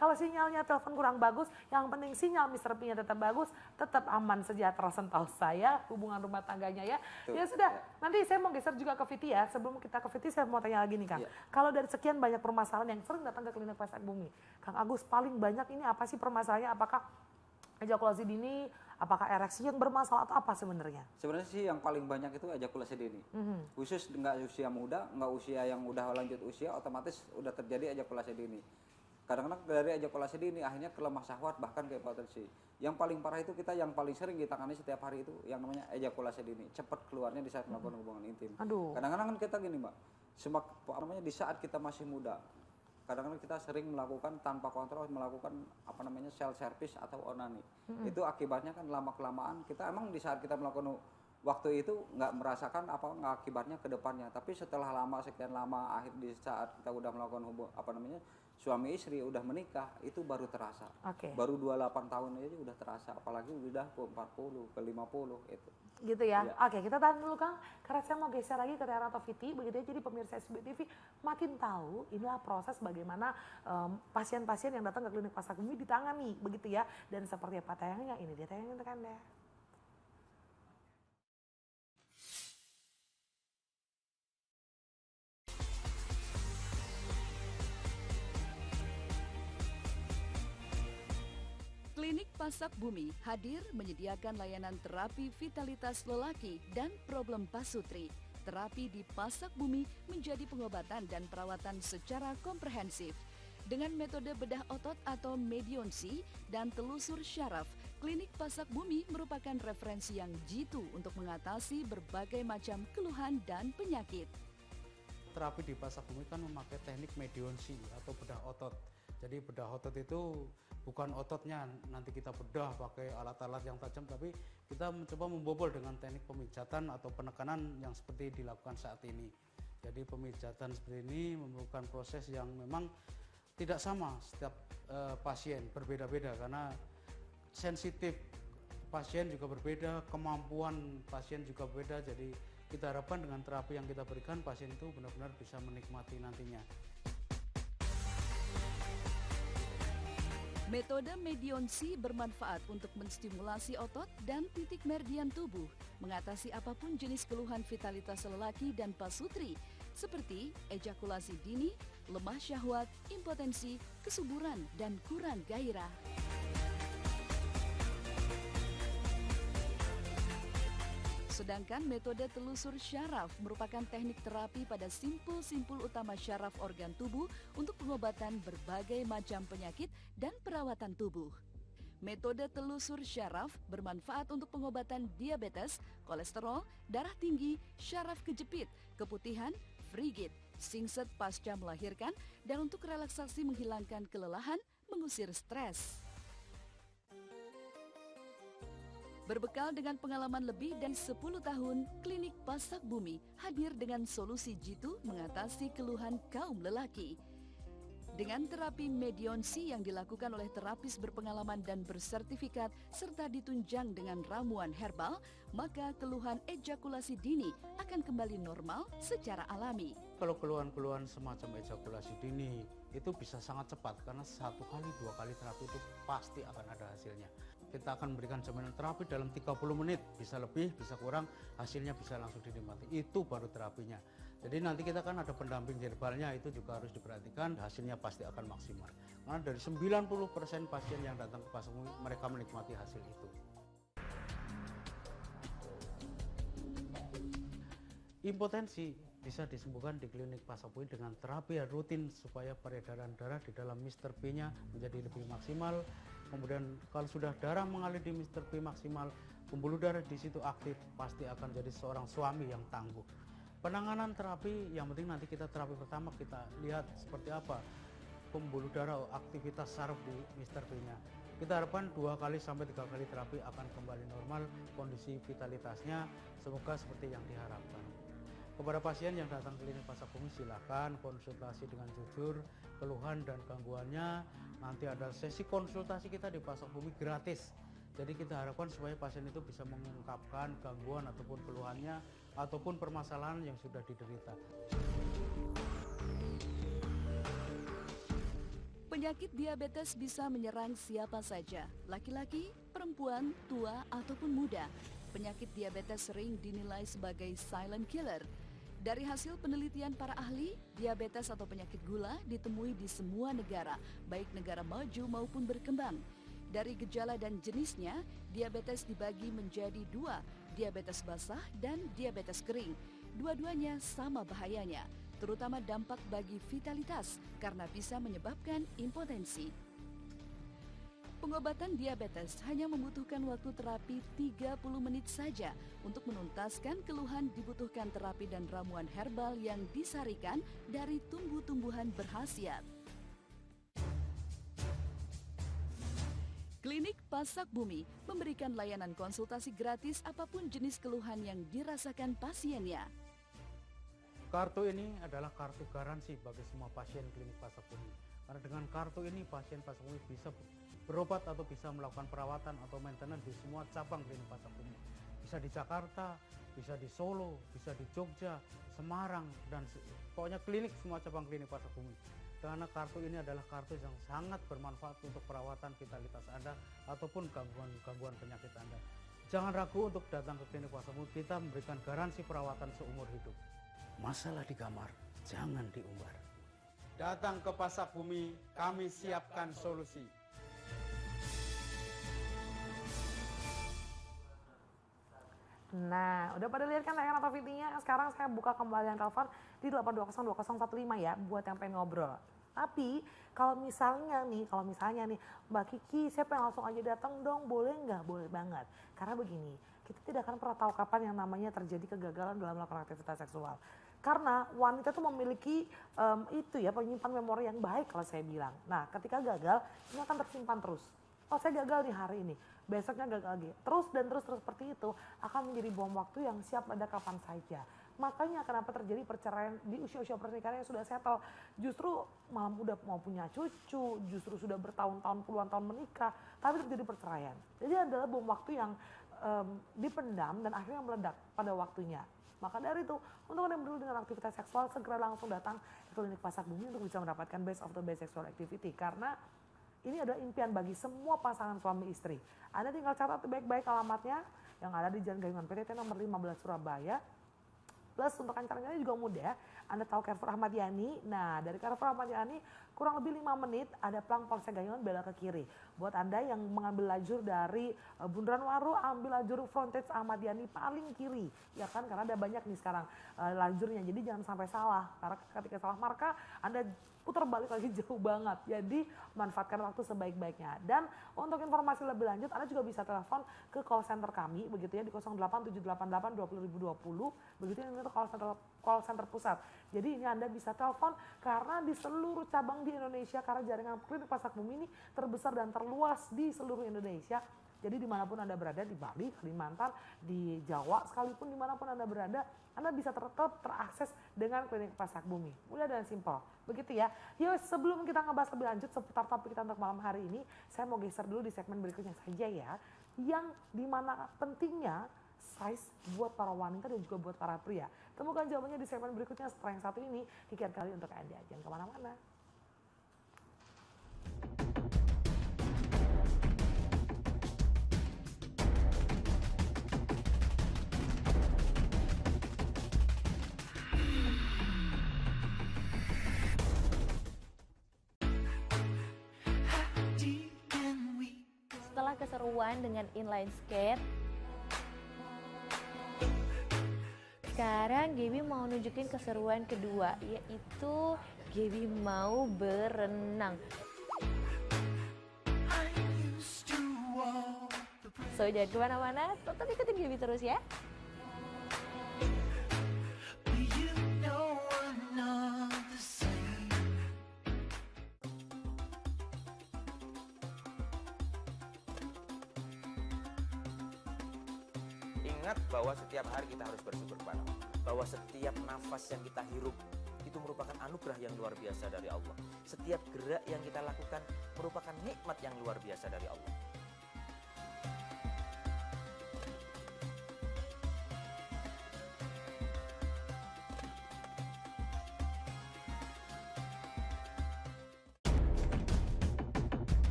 Kalau sinyalnya telepon kurang bagus, yang penting sinyal Mr. P-nya tetap bagus, tetap aman sejahtera sentaus saya, hubungan rumah tangganya ya. Ya sudah, nanti saya mau geser juga ke Viti ya. Sebelum kita ke Viti, saya mau tanya lagi nih Kang. Kalau dari sekian banyak permasalahan yang sering datang ke klinik Pasak Bumi, Kang Agus paling banyak ini apa sih permasalahannya? Apakah ejakulasi dini, apakah ereksi yang bermasalah atau apa sebenarnya? Sebenarnya sih yang paling banyak itu ejakulasi dini. Khusus nggak usia muda, nggak usia yang udah lanjut usia, otomatis udah terjadi ejakulasi dini. Kadang-kadang dari ejakulasi dini akhirnya ke lemah syahwat bahkan ke impotensi. Yang paling parah itu kita yang paling sering ditangani setiap hari itu yang namanya ejakulasi dini. Cepat keluarnya di saat melakukan hubungan intim. Aduh. Kadang-kadang kan kita gini Mbak, di saat kita masih muda, kadang-kadang kita sering melakukan tanpa kontrol melakukan self service atau onani. Itu akibatnya kan lama kelamaan kita emang di saat kita melakukan waktu itu nggak merasakan nggak akibatnya ke depannya, tapi setelah sekian lama akhir di saat kita udah melakukan suami istri udah menikah itu baru terasa. Baru 28 tahun aja udah terasa, apalagi udah ke 40 ke 50 itu. Gitu ya. Oke, kita tahan dulu Kang, karena saya mau geser lagi ke Teratoviti, begitu ya. Jadi pemirsa SBY TV makin tahu inilah proses bagaimana pasien-pasien yang datang ke klinik Pasak Bumi ditangani, begitu ya. Dan seperti apa tayangannya, ini dia tayangan untuk Anda. Klinik Pasak Bumi hadir menyediakan layanan terapi vitalitas lelaki dan problem pasutri. Terapi di Pasak Bumi menjadi pengobatan dan perawatan secara komprehensif. Dengan metode bedah otot atau medionsi dan telusur syaraf, Klinik Pasak Bumi merupakan referensi yang jitu untuk mengatasi berbagai macam keluhan dan penyakit. Terapi di Pasak Bumi kan memakai teknik medionsi atau bedah otot. Jadi bedah otot itu bukan ototnya nanti kita bedah pakai alat-alat yang tajam, tapi kita mencoba membobol dengan teknik pemijatan atau penekanan yang seperti dilakukan saat ini. Jadi pemijatan seperti ini memerlukan proses yang memang tidak sama setiap pasien, berbeda-beda karena sensitif pasien juga berbeda, kemampuan pasien juga berbeda. Jadi kita harapkan dengan terapi yang kita berikan pasien itu benar-benar bisa menikmati nantinya. Metode medionsi bermanfaat untuk menstimulasi otot dan titik meridian tubuh, mengatasi apapun jenis keluhan vitalitas lelaki dan pasutri, seperti ejakulasi dini, lemah syahwat, impotensi, kesuburan, dan kurang gairah. Sedangkan metode telusur syaraf merupakan teknik terapi pada simpul-simpul utama syaraf organ tubuh untuk pengobatan berbagai macam penyakit dan perawatan tubuh. Metode telusur syaraf bermanfaat untuk pengobatan diabetes, kolesterol, darah tinggi, syaraf kejepit, keputihan, frigid, singset pasca melahirkan, dan untuk relaksasi menghilangkan kelelahan, mengusir stres. Berbekal dengan pengalaman lebih dari 10 tahun, Klinik Pasak Bumi hadir dengan solusi jitu mengatasi keluhan kaum lelaki. Dengan terapi medionsi yang dilakukan oleh terapis berpengalaman dan bersertifikat serta ditunjang dengan ramuan herbal, maka keluhan ejakulasi dini akan kembali normal secara alami. Kalau keluhan-keluhan semacam ejakulasi dini itu bisa sangat cepat karena 1 kali 2 kali terapi itu pasti akan ada hasilnya. Kita akan memberikan jaminan terapi dalam 30 menit, bisa lebih, bisa kurang, hasilnya bisa langsung dinikmati. Itu baru terapinya. Jadi nanti kita kan ada pendamping herbalnya, itu juga harus diperhatikan, hasilnya pasti akan maksimal. Karena dari 90% pasien yang datang ke Pasak Bumi, mereka menikmati hasil itu. Impotensi bisa disembuhkan di klinik Pasak Bumi dengan terapi rutin supaya peredaran darah di dalam Mr. P-nya menjadi lebih maksimal. Kemudian kalau sudah darah mengalir di Mr. P maksimal, pembuluh darah di situ aktif, pasti akan jadi seorang suami yang tangguh. Penanganan terapi yang penting nanti kita terapi pertama kita lihat seperti apa pembuluh darah aktivitas saraf di Mr. P-nya. Kita harapkan 2 kali sampai 3 kali terapi akan kembali normal kondisi vitalitasnya, semoga seperti yang diharapkan. Kepada pasien yang datang ke klinik Pasak Bumi silakan konsultasi dengan jujur keluhan dan gangguannya. Nanti ada sesi konsultasi kita di Pasak Bumi gratis. Jadi kita harapkan supaya pasien itu bisa mengungkapkan gangguan ataupun keluhannya ataupun permasalahan yang sudah diderita. Penyakit diabetes bisa menyerang siapa saja, laki-laki, perempuan, tua, ataupun muda. Penyakit diabetes sering dinilai sebagai silent killer. Dari hasil penelitian para ahli, diabetes atau penyakit gula ditemui di semua negara, baik negara maju maupun berkembang. Dari gejala dan jenisnya, diabetes dibagi menjadi 2, diabetes basah dan diabetes kering. Dua-duanya sama bahayanya, terutama dampak bagi vitalitas karena bisa menyebabkan impotensi. Pengobatan diabetes hanya membutuhkan waktu terapi 30 menit saja. Untuk menuntaskan keluhan dibutuhkan terapi dan ramuan herbal yang disarikan dari tumbuh-tumbuhan berkhasiat. Klinik Pasak Bumi memberikan layanan konsultasi gratis apapun jenis keluhan yang dirasakan pasiennya. Kartu ini adalah kartu garansi bagi semua pasien klinik Pasak Bumi. Karena dengan kartu ini pasien Pasak Bumi bisa berobat atau bisa melakukan perawatan atau maintenance di semua cabang klinik Pasak Bumi. Bisa di Jakarta, bisa di Solo, bisa di Jogja, Semarang, dan pokoknya klinik semua cabang klinik Pasak Bumi. Karena kartu ini adalah kartu yang sangat bermanfaat untuk perawatan vitalitas Anda ataupun gangguan penyakit Anda. Jangan ragu untuk datang ke klinik Pasak Bumi, kita memberikan garansi perawatan seumur hidup. Masalah di kamar, jangan diumbar. Datang ke Pasak Bumi, kami siapkan solusi. Nah, udah pada lihat kan tayangan atau videonya? Sekarang saya buka kembali yang telepon di 8202015 ya buat yang pengen ngobrol. Tapi kalau misalnya nih Mbak Kiki, saya pengen langsung aja datang dong, boleh nggak? Boleh banget. Karena begini, kita tidak akan pernah tahu kapan yang namanya terjadi kegagalan dalam melakukan aktivitas seksual. Karena wanita tuh memiliki penyimpan memori yang baik kalau saya bilang. Nah, ketika gagal, ini akan tersimpan terus. Oh, saya gagal nih hari ini, besoknya gagal lagi. Terus seperti itu akan menjadi bom waktu yang siap ada kapan saja. Makanya kenapa terjadi perceraian di usia-usia pernikahan yang sudah settle. Justru malam udah mau punya cucu, justru sudah bertahun-tahun, puluhan tahun menikah, tapi terjadi perceraian. Jadi adalah bom waktu yang dipendam dan akhirnya meledak pada waktunya. Maka dari itu, untuk Anda yang peduli dengan aktivitas seksual, segera langsung datang ke klinik Pasak Bumi untuk bisa mendapatkan best of the best sexual activity. Karena ini adalah impian bagi semua pasangan suami istri. Anda tinggal catat baik-baik alamatnya yang ada di Jalan Gayungan PTT nomor 15 Surabaya. Plus untuk rencananya juga mudah. Anda tahu Carrefour Ahmad Yani. Nah, dari Carrefour Ahmad Yani kurang lebih 5 menit ada Pelang Polsek Gayungan belok ke kiri. Buat Anda yang mengambil lajur dari Bundaran Waru, ambil lajur frontage Ahmad Yani paling kiri. Ya kan, karena ada banyak nih sekarang lajurnya. Jadi jangan sampai salah. Karena ketika salah marka, Anda putar balik lagi jauh banget. Jadi manfaatkan waktu sebaik-baiknya. Dan untuk informasi lebih lanjut, Anda juga bisa telepon ke call center kami, begitu ya, di 08788 20020. Begitu ini untuk call center pusat. Jadi ini Anda bisa telepon karena di seluruh cabang di Indonesia, karena jaringan klinik Pasak Bumi ini terbesar dan terluas di seluruh Indonesia. Jadi dimanapun Anda berada, di Bali, Kalimantan, di Jawa, sekalipun dimanapun Anda berada, Anda bisa tetap terakses dengan klinik Pasak Bumi. Mudah dan simpel. Begitu ya. Yuk, sebelum kita ngebahas lebih lanjut seputar topik kita untuk malam hari ini, saya mau geser dulu di segmen berikutnya saja ya. Yang dimana pentingnya size buat para wanita dan juga buat para pria. Temukan jawabannya di segmen berikutnya setelah yang satu ini. Kikian kali untuk Anda. Jangan kemana-mana. Setelah keseruan dengan inline skate, sekarang Gaby mau nunjukin keseruan kedua, yaitu Gaby mau berenang. So jangan kemana-mana, tetap ikutin Gaby terus ya. Ingat bahwa setiap hari kita harus bersyukur kepada Allah. Bahwa setiap nafas yang kita hirup itu merupakan anugerah yang luar biasa dari Allah. Setiap gerak yang kita lakukan merupakan nikmat yang luar biasa dari Allah.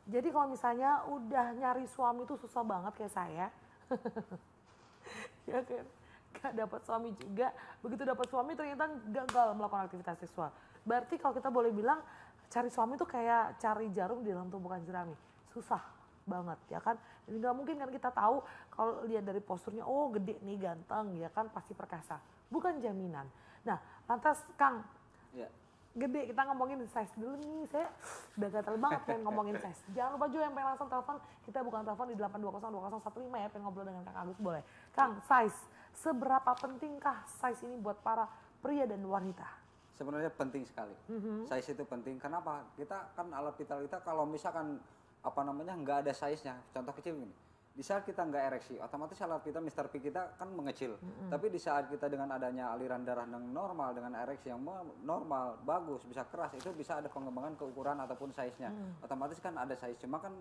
Jadi kalau misalnya udah nyari suami itu susah banget kayak saya, ya kan, gak dapat suami juga. Begitu dapat suami ternyata gagal melakukan aktivitas seksual. Berarti kalau kita boleh bilang cari suami tuh kayak cari jarum di dalam tumpukan jerami. Susah banget ya kan. Jadi nggak mungkin kan kita tahu kalau lihat dari posturnya, oh gede nih ganteng ya kan pasti perkasa. Bukan jaminan. Nah lantas Kang, Ya. gede kita ngomongin size dulu nih, saya udah gatel banget pengen ngomongin size. Jangan lupa juga yang pengen langsung telepon, kita bukan telepon di 8202015 ya, pengen ngobrol dengan Kang Agus boleh. Kang, size, seberapa pentingkah size ini buat para pria dan wanita? Sebenarnya penting sekali. Size itu penting. Kenapa? Kita kan alat vital kita kalau misalkan nggak ada size-nya. Contoh kecil gini. Di saat kita nggak ereksi, otomatis alat vital Mr. P kita kan mengecil. Tapi di saat kita dengan adanya aliran darah yang normal, dengan ereksi yang normal, bagus, bisa keras, itu bisa ada pengembangan keukuran ataupun size-nya. Otomatis kan ada size, cuma kan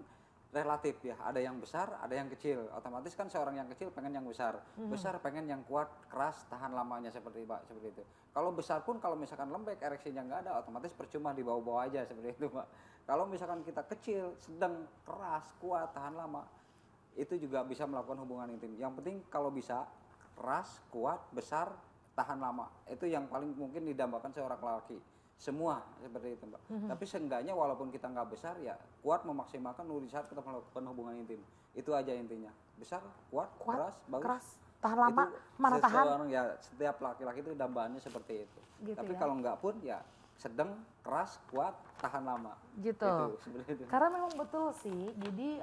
relatif ya, ada yang besar, ada yang kecil. Otomatis kan seorang yang kecil pengen yang besar, besar pengen yang kuat, keras, tahan lamanya seperti itu. Kalau besar pun kalau misalkan lembek, ereksinya nggak ada, otomatis percuma dibawa-bawa aja seperti itu, Pak. Kalau misalkan kita kecil, sedang, keras, kuat, tahan lama, itu juga bisa melakukan hubungan intim. Yang penting kalau bisa keras, kuat, besar, tahan lama. Itu yang paling mungkin didambakan seorang laki. Semua seperti itu, Mbak. Tapi seenggaknya walaupun kita nggak besar ya kuat memaksimalkan di saat kita melakukan hubungan intim. Itu aja intinya. Besar, kuat, keras, bagus. Keras, tahan lama, Itu mana tahan? ya setiap laki-laki itu dambaannya seperti itu. Gitu Tapi ya. kalau nggak pun ya sedang, keras, kuat, tahan lama. Gitu. Seperti itu. Karena memang betul sih, jadi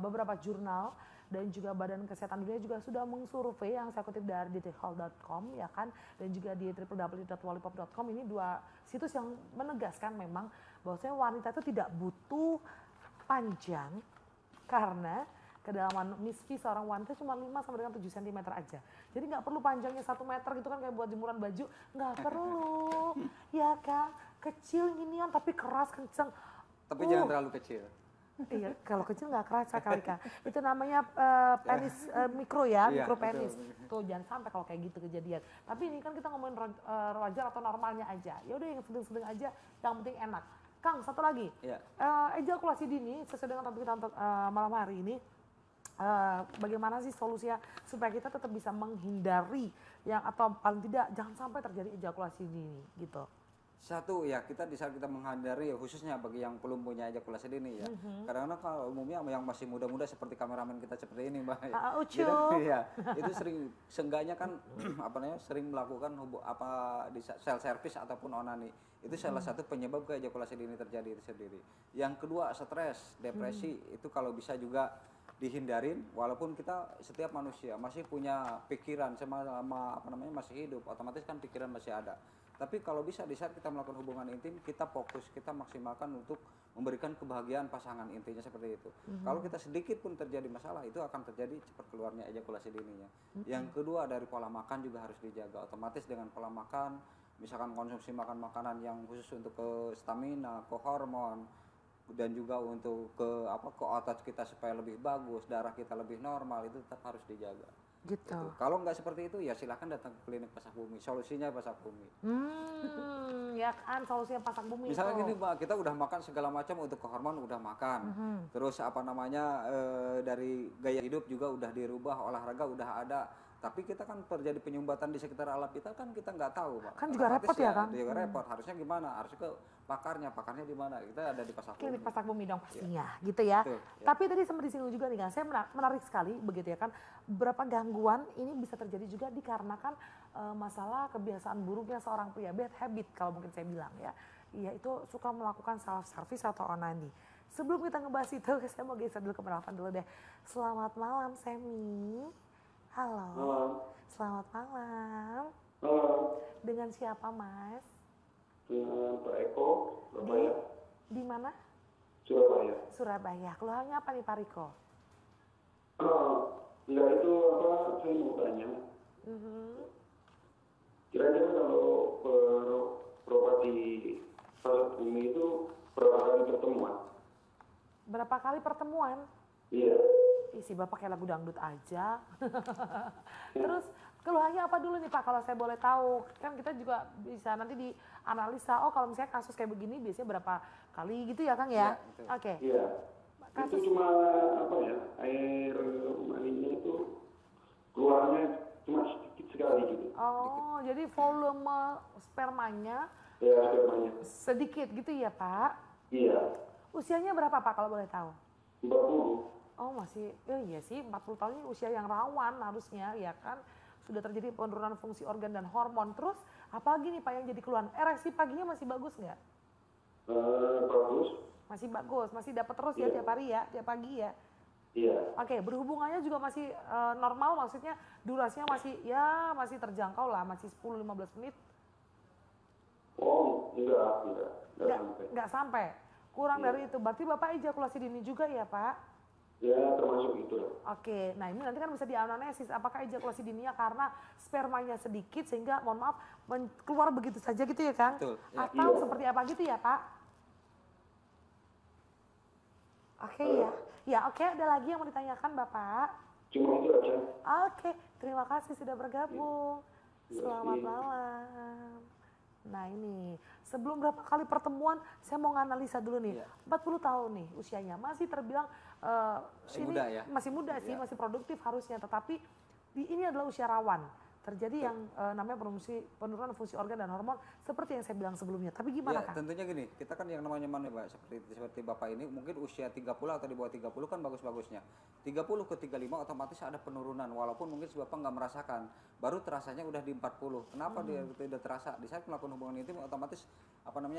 beberapa jurnal dan juga Badan Kesehatan Dunia juga sudah mengsurvei yang saya kutip dari detailhealth.com ya kan, dan juga di www.wallipop.com, ini dua situs yang menegaskan memang bahwasanya wanita itu tidak butuh panjang karena kedalaman misfi seorang wanita cuma 5 sampai dengan 7 cm aja. Jadi nggak perlu panjangnya 1 meter gitu kan kayak buat jemuran baju, nggak perlu. Ya kan, kecil ginian tapi keras kenceng. Tapi jangan terlalu kecil. Iya, kalau kecil nggak kerasa kali Kak. Itu namanya penis mikro ya, Iya, mikro penis. betul. Tuh jangan sampai kalau kayak gitu kejadian. Tapi ini kan kita ngomongin wajar atau normalnya aja. Ya udah yang sedang-sedang aja, yang penting enak. Kang, satu lagi. Iya. Ejakulasi dini sesuai dengan topik kita untuk malam hari ini. Bagaimana sih solusinya supaya kita tetap bisa menghindari yang atau paling tidak jangan sampai terjadi ejakulasi dini gitu. Satu ya, kita di saat kita menghindari ya, khususnya bagi yang belum punya ejakulasi dini ya. Kadang-kadang kalau umumnya yang masih muda-muda seperti kameramen kita seperti ini, Mbak. Ucu. Iya, itu sering seenggaknya kan sering melakukan di self service ataupun onani. Itu salah satu penyebab ke ejakulasi dini terjadi itu sendiri. Yang kedua, stres, depresi, itu kalau bisa juga dihindarin, walaupun kita setiap manusia masih punya pikiran selama masih hidup, otomatis kan pikiran masih ada. Tapi kalau bisa di saat kita melakukan hubungan intim, kita fokus, kita maksimalkan untuk memberikan kebahagiaan pasangan, intinya seperti itu. Kalau kita sedikit pun terjadi masalah, itu akan terjadi cepat keluarnya ejakulasi dininya. Yang kedua, dari pola makan juga harus dijaga. Otomatis dengan pola makan, misalkan konsumsi makanan yang khusus untuk ke stamina, ke hormon, dan juga untuk ke otot kita supaya lebih bagus, darah kita lebih normal, itu tetap harus dijaga. Gitu. Kalau nggak seperti itu ya silahkan datang ke klinik Pasak Bumi. Solusinya Pasak Bumi. Ya kan solusinya Pasak Bumi. Misalnya gini, Mbak, kita udah makan segala macam untuk ke hormon udah makan. Terus dari gaya hidup juga udah dirubah, olahraga udah ada. Tapi kita kan terjadi penyumbatan di sekitar alat vital kan kita nggak tahu, Pak. Kan juga repot ya, Kang? Juga repot. Harusnya gimana? Harus ke pakarnya di mana? Kita ada di Pasak Bumi. Klinik Pasak Bumi dong pastinya, gitu ya. Betul, ya. Tapi tadi sempat disinggung juga nih kan, saya menarik sekali begitu ya kan. Beberapa gangguan ini bisa terjadi juga dikarenakan masalah kebiasaan buruknya seorang pria, bad habit kalau mungkin saya bilang ya. Iya, itu suka melakukan self service atau onani. Sebelum kita ngebahas itu, saya mau geser dulu ke penelpon dulu deh. Selamat malam, Semi. Halo. Halo. Selamat malam. Halo. Dengan siapa, Mas? Dengan Pak Eko, Surabaya. Di mana? Surabaya. Surabaya. Keluhannya apa nih, Pak Riko? Enggak, itu saya mau tanya. Kira-kira kalau berobat di Pasak Bumi itu berapa kali pertemuan? Berapa kali pertemuan? Iya. Isi Bapak kayak lagu dangdut aja. Terus keluhannya apa dulu nih Pak kalau saya boleh tahu? Kan kita juga bisa nanti dianalisa, oh kalau misalnya kasus kayak begini biasanya berapa kali gitu ya Kang ya? Oke. Iya. Itu cuma air maninya itu keluarnya cuma sedikit sekali gitu. Oh, jadi volume spermanya Ya, spermanya. Sedikit gitu ya Pak? Iya. Usianya berapa Pak kalau boleh tahu? 40. Oh masih, iya sih 40 tahun ini usia yang rawan harusnya ya kan. Sudah terjadi penurunan fungsi organ dan hormon. Terus apalagi nih Pak yang jadi keluhan? Ereksi paginya masih bagus nggak? Bagus. Masih bagus, masih dapat terus ya tiap hari ya, tiap pagi ya? Iya. Oke, berhubungannya juga masih normal, maksudnya durasinya masih terjangkau lah, masih 10-15 menit. Oh, enggak Sampai. Kurang dari itu. Berarti Bapak ejakulasi dini juga ya, Pak? Ya, termasuk itu lah. Oke, nah ini nanti kan bisa dianalisis apakah ejakulasi dininya karena spermanya sedikit sehingga mohon maaf keluar begitu saja gitu ya, Kang? Betul. Ya. Atau seperti apa gitu ya, Pak? Oke ya. Ya, oke, ada lagi yang mau ditanyakan, Bapak? Cuma itu aja. Oke, terima kasih sudah bergabung. Selamat malam. Nah ini, sebelum berapa kali pertemuan, saya mau nganalisa dulu nih. 40 tahun nih usianya, masih terbilang masih muda sih, masih produktif harusnya. Tetapi ini adalah usia rawan. Terjadi yang namanya penurunan fungsi organ dan hormon seperti yang saya bilang sebelumnya. Tapi gimana Kang? Tentunya gini, kita kan yang namanya Mbak, seperti Bapak ini mungkin usia 30 atau di bawah 30 kan bagus-bagusnya. 30 ke 35 otomatis ada penurunan walaupun mungkin si Bapak nggak merasakan. Baru terasanya udah di 40. Kenapa dia tidak terasa? Di saat melakukan hubungan intim otomatis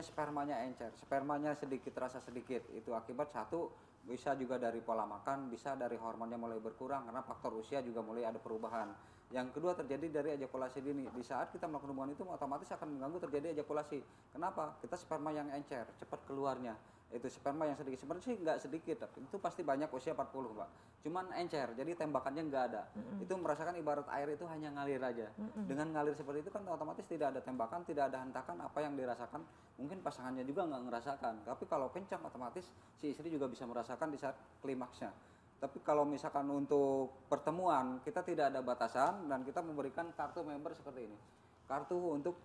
spermanya encer, spermanya sedikit, terasa sedikit. Itu akibat satu bisa juga dari pola makan, bisa dari hormonnya mulai berkurang karena faktor usia juga mulai ada perubahan. Yang kedua terjadi dari ejakulasi dini. Di saat kita melakukan hubungan itu otomatis akan mengganggu terjadi ejakulasi. Kenapa? Kita sperma yang encer, cepat keluarnya. Itu sperma yang sedikit, sebenarnya sih nggak sedikit, tapi itu pasti banyak usia 40 Mbak. Cuman encer, jadi tembakannya nggak ada. Itu merasakan ibarat air itu hanya ngalir aja. Dengan ngalir seperti itu kan otomatis tidak ada tembakan, tidak ada hentakan, apa yang dirasakan mungkin pasangannya juga nggak ngerasakan. Tapi kalau kencang otomatis si istri juga bisa merasakan di saat klimaksnya. Tapi kalau misalkan untuk pertemuan kita tidak ada batasan dan kita memberikan kartu member seperti ini. Kartu untuk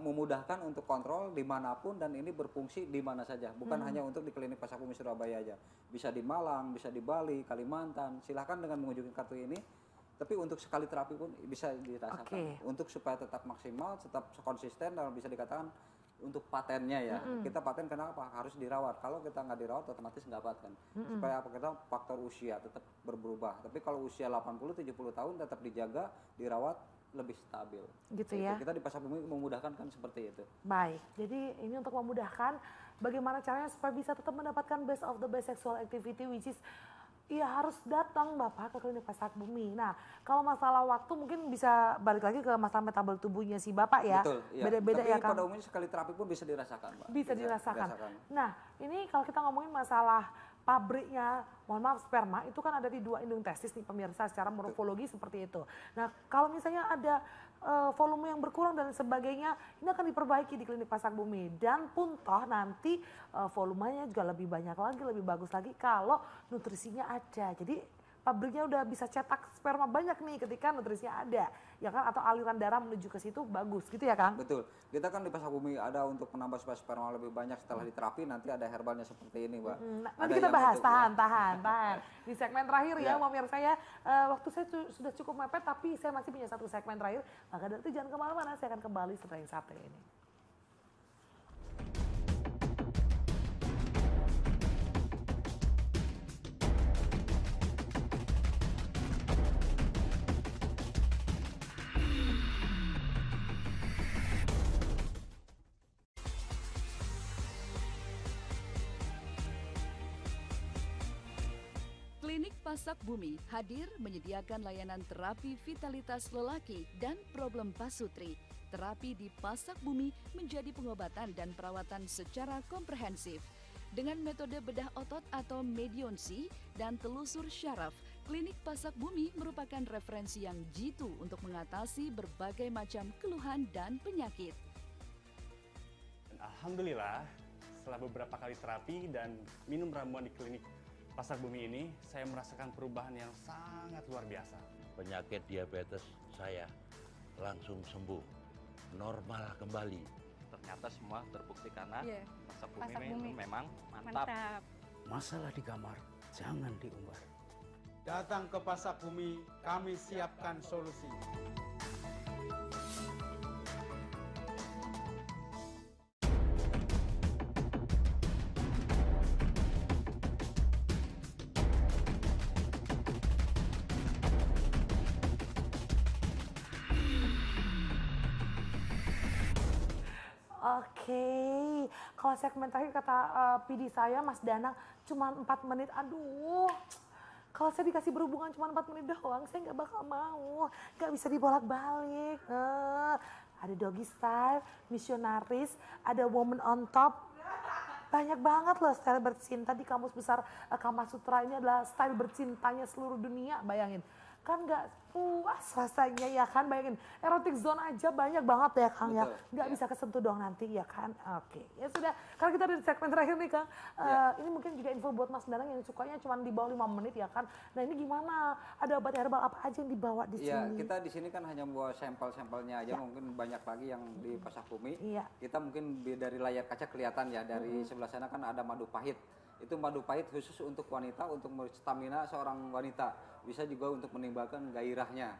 memudahkan untuk kontrol dimanapun dan ini berfungsi di mana saja. Bukan hanya untuk di klinik Pasak Bumi Surabaya aja. Bisa di Malang, bisa di Bali, Kalimantan. Silahkan dengan mengunjungi kartu ini. Tapi untuk sekali terapi pun bisa dirasakan. Untuk supaya tetap maksimal, tetap konsisten dan bisa dikatakan untuk patennya ya, kita paten kenapa? Harus dirawat. Kalau kita nggak dirawat otomatis nggak paten. Supaya kita faktor usia tetap berubah. Tapi kalau usia 80-70 tahun tetap dijaga, dirawat lebih stabil. Gitu ya. Kita di Pasak Bumi memudahkan kan seperti itu. Baik, jadi ini untuk memudahkan bagaimana caranya supaya bisa tetap mendapatkan best of the best sexual activity which is harus datang Bapak ke klinik Pasak Bumi. Nah, kalau masalah waktu mungkin bisa balik lagi ke masalah metabol tubuhnya si Bapak ya. Betul, iya. Beda-beda ya Kang. Tapi pada umumnya sekali terapi pun bisa dirasakan, Mbak. Bisa dirasakan. Nah, ini kalau kita ngomongin masalah pabriknya, mohon maaf sperma, itu kan ada di 2 indung testis nih pemirsa secara morfologi seperti itu. Nah, kalau misalnya ada volume yang berkurang dan sebagainya, ini akan diperbaiki di klinik Pasak Bumi. Dan pun toh nanti volumenya juga lebih banyak lagi, lebih bagus lagi kalau nutrisinya ada. Jadi pabriknya udah bisa cetak sperma banyak nih ketika nutrisinya ada, ya kan? Atau aliran darah menuju ke situ bagus, gitu ya Kang? Betul. Kita kan di Pasak Bumi ada untuk menambah sperma lebih banyak setelah diterapi, nanti ada herbalnya seperti ini, Mbak. Nanti kita bahas, tahan. Di segmen terakhir ya, pemirsa ya. Waktu saya sudah cukup mepet, tapi saya masih punya 1 segmen terakhir. Maka dari itu jangan kemana-mana, saya akan kembali setelah yang satu ini. Klinik Pasak Bumi hadir menyediakan layanan terapi vitalitas lelaki dan problem pasutri. Terapi di Pasak Bumi menjadi pengobatan dan perawatan secara komprehensif. Dengan metode bedah otot atau medionsi dan telusur syaraf, Klinik Pasak Bumi merupakan referensi yang jitu untuk mengatasi berbagai macam keluhan dan penyakit. Alhamdulillah, setelah beberapa kali terapi dan minum ramuan di klinik Pasak Bumi ini, saya merasakan perubahan yang sangat luar biasa. Penyakit diabetes saya langsung sembuh, normal kembali. Ternyata semua terbukti karena Pasak Bumi, Bumi memang mantap. Masalah di kamar, jangan diumbar. Datang ke Pasak Bumi, kami siapkan solusi. Oke, kalau segmen terakhir kata PD saya, Mas Danang, cuma 4 menit. Aduh, kalau saya dikasih berhubungan cuma 4 menit doang, saya nggak bakal mau. Nggak bisa dibolak-balik. Ada doggy style, misionaris, ada woman on top. Banyak banget loh style bercinta di Kamus Besar Kama Sutra ini adalah style bercintanya seluruh dunia, bayangin. Kan nggak puas rasanya ya kan, bayangin erotic zone aja banyak banget ya Kang. Betul, ya, nggak bisa kesentuh dong nanti ya kan. Oke, ya sudah, karena kita di segmen terakhir nih Kang, ini mungkin juga info buat Mas Danang yang sukanya cuma di bawah 5 menit ya kan. Nah ini gimana, ada obat herbal apa aja yang dibawa di sini? Ya, kita di sini kan hanya bawa sampel-sampelnya aja, mungkin banyak lagi yang di Pasar Bumi. Kita mungkin dari layar kaca kelihatan ya, dari sebelah sana kan ada madu pahit. Itu madu pahit khusus untuk wanita, untuk stamina seorang wanita. Bisa juga untuk menimbulkan gairahnya.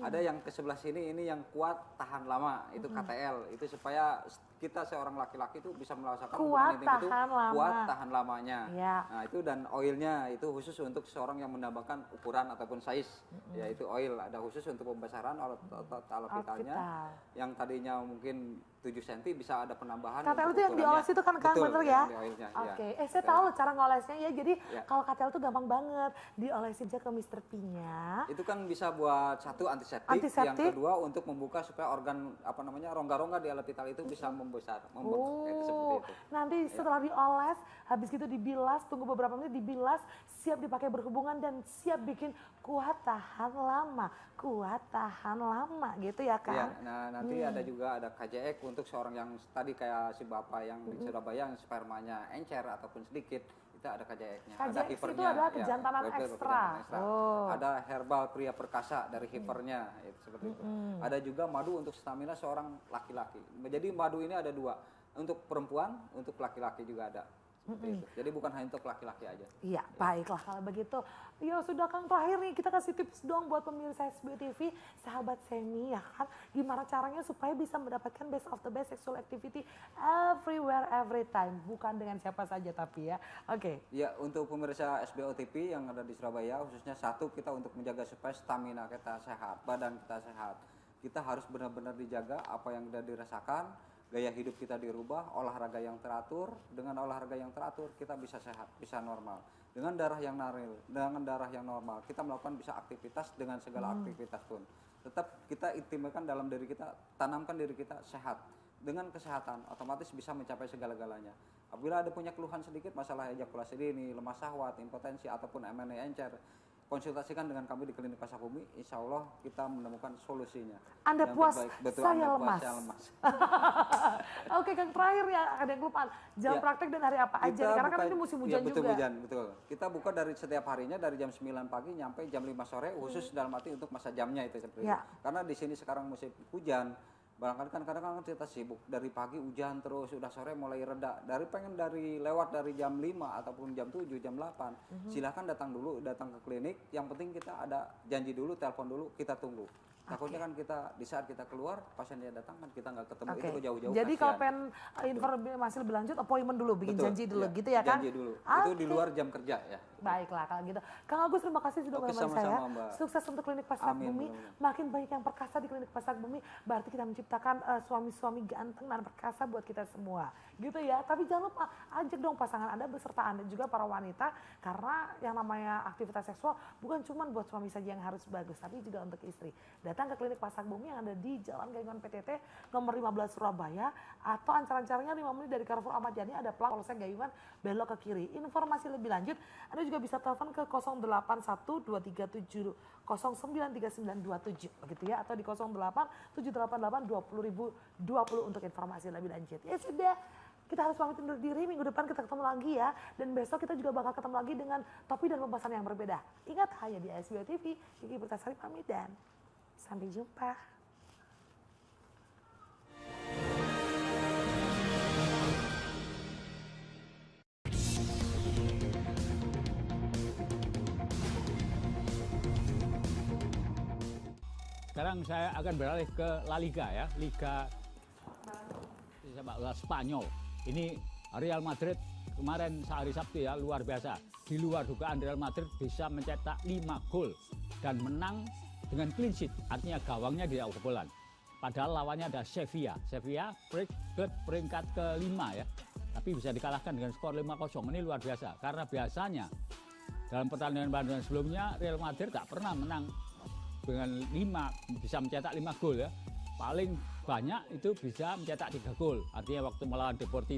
Ada yang ke sebelah sini, ini yang kuat tahan lama, itu KTL. Itu supaya kita seorang laki-laki itu bisa merasakan kuat tahan lama. Kuat tahan lamanya. Nah itu, dan oilnya itu khusus untuk seorang yang menambahkan ukuran ataupun size. Yaitu oil, ada khusus untuk pembesaran otot vitalnya. Yang tadinya mungkin 7 cm bisa ada penambahan. KTL itu yang dioles itu kan Kang, bener ya? Oke, saya tahu cara ngolesnya ya. Jadi kalau KTL itu gampang banget, diolesin aja ke Mr. P-nya. Itu kan bisa buat satu antiseptik, yang kedua untuk membuka supaya organ rongga-rongga di alat vital itu bisa membesar, seperti itu. Nanti setelah dioles, habis gitu dibilas, tunggu beberapa menit dibilas, siap dipakai berhubungan dan siap bikin kuat tahan lama gitu ya Kang. Iya, nah nanti ada juga ada KJX untuk seorang yang tadi kayak si Bapak yang di Surabaya yang spermanya encer ataupun sedikit, kita ada KJX-nya. Ada hipernya. Itu adalah kejantanan ekstra. Ada herbal pria perkasa dari hipernya, itu seperti itu. Ada juga madu untuk stamina seorang laki-laki. Jadi madu ini ada 2, untuk perempuan, untuk laki-laki juga ada. Itu. Jadi bukan hanya untuk laki-laki aja. Iya, baiklah kalau begitu. Ya sudah Kang, terakhir nih kita kasih tips dong buat pemirsa SBO TV, sahabat Semi ya kan. Gimana caranya supaya bisa mendapatkan best of the best sexual activity everywhere, every time. Bukan dengan siapa saja tapi ya. Oke. Ya, untuk pemirsa SBO TV yang ada di Surabaya, khususnya satu, kita untuk menjaga supaya stamina kita sehat, badan kita sehat. Kita harus benar-benar dijaga apa yang sudah dirasakan. Gaya hidup kita dirubah, olahraga yang teratur. Dengan olahraga yang teratur kita bisa sehat, bisa normal. Dengan darah yang normal, kita melakukan bisa aktivitas dengan segala aktivitas pun. Tetap kita intimkan dalam diri kita, tanamkan diri kita sehat. Dengan kesehatan otomatis bisa mencapai segala-galanya. Apabila ada punya keluhan sedikit, masalah ejakulasi dini, lemah syahwat, impotensi ataupun MNE encer, konsultasikan dengan kami di Klinik Pasar Bumi, insya Allah kita menemukan solusinya. Anda puas, betul, saya Anda lemas. Puas, saya lemas. Oke Kang, terakhir ya, ada yang kelupaan. Jam praktek dan hari apa aja, karena kan ini musim hujan juga. Betul. Kita buka dari setiap harinya dari jam 9 pagi sampai jam 5 sore, khusus dalam arti untuk masa jamnya itu seperti itu. Karena di sini sekarang musim hujan, barangkali kan kadang-kadang kita sibuk dari pagi hujan terus, udah sore mulai reda. Dari lewat dari jam 5 ataupun jam 7, jam 8, silahkan datang ke klinik. Yang penting kita ada janji dulu, telepon dulu, kita tunggu. Takutnya kan kita di saat kita keluar pasiennya datang kan kita nggak ketemu, itu jauh-jauh. Jadi kalau pengen informasi lebih lanjut, appointment dulu, bikin janji dulu gitu ya kan? Janji dulu. Itu di luar jam kerja ya. Baiklah kalau gitu. Kang Agus, terima kasih sudah bersama saya. Mbak. Sukses untuk Klinik Pasar Bumi. Makin banyak yang perkasa di Klinik Pasar Bumi, berarti kita menciptakan suami-suami ganteng dan perkasa buat kita semua. Gitu ya. Tapi jangan lupa ajak dong pasangan Anda beserta Anda juga para wanita, karena yang namanya aktivitas seksual bukan cuma buat suami saja yang harus bagus, tapi juga untuk istri. Datang ke Klinik Pasar Bumi yang ada di Jalan Gayungan PTT nomor 15 Surabaya, atau ancar-ancarnya 5 menit dari Carrefour Ahmad Yani, ada plat Polsek Gayungan belok ke kiri. Informasi lebih lanjut Anda juga bisa telepon ke 081237093927 begitu ya, atau di 0878820020 untuk informasi lebih lanjut. Ya sudah, kita harus pamit undur diri. Minggu depan kita ketemu lagi ya, dan besok kita juga bakal ketemu lagi dengan topik dan pembahasan yang berbeda. Ingat, hanya di SBO TV. Kiki Pertasari pamit dan sampai jumpa. Sekarang saya akan beralih ke La Liga ya, Liga sepak bola Spanyol. Ini Real Madrid kemarin sehari Sabtu ya, luar biasa. Di luar dugaan Real Madrid bisa mencetak 5 gol dan menang dengan clean sheet, artinya gawangnya tidak kebobolan. Padahal lawannya ada Sevilla. Sevilla peringkat ke-5 ya. Tapi bisa dikalahkan dengan skor 5-0. Ini luar biasa. Karena biasanya dalam pertandingan sebelumnya Real Madrid tak pernah menang dengan 5, bisa mencetak 5 gol ya. Paling banyak itu bisa mencetak 3 gol. Artinya waktu melawan Deportivo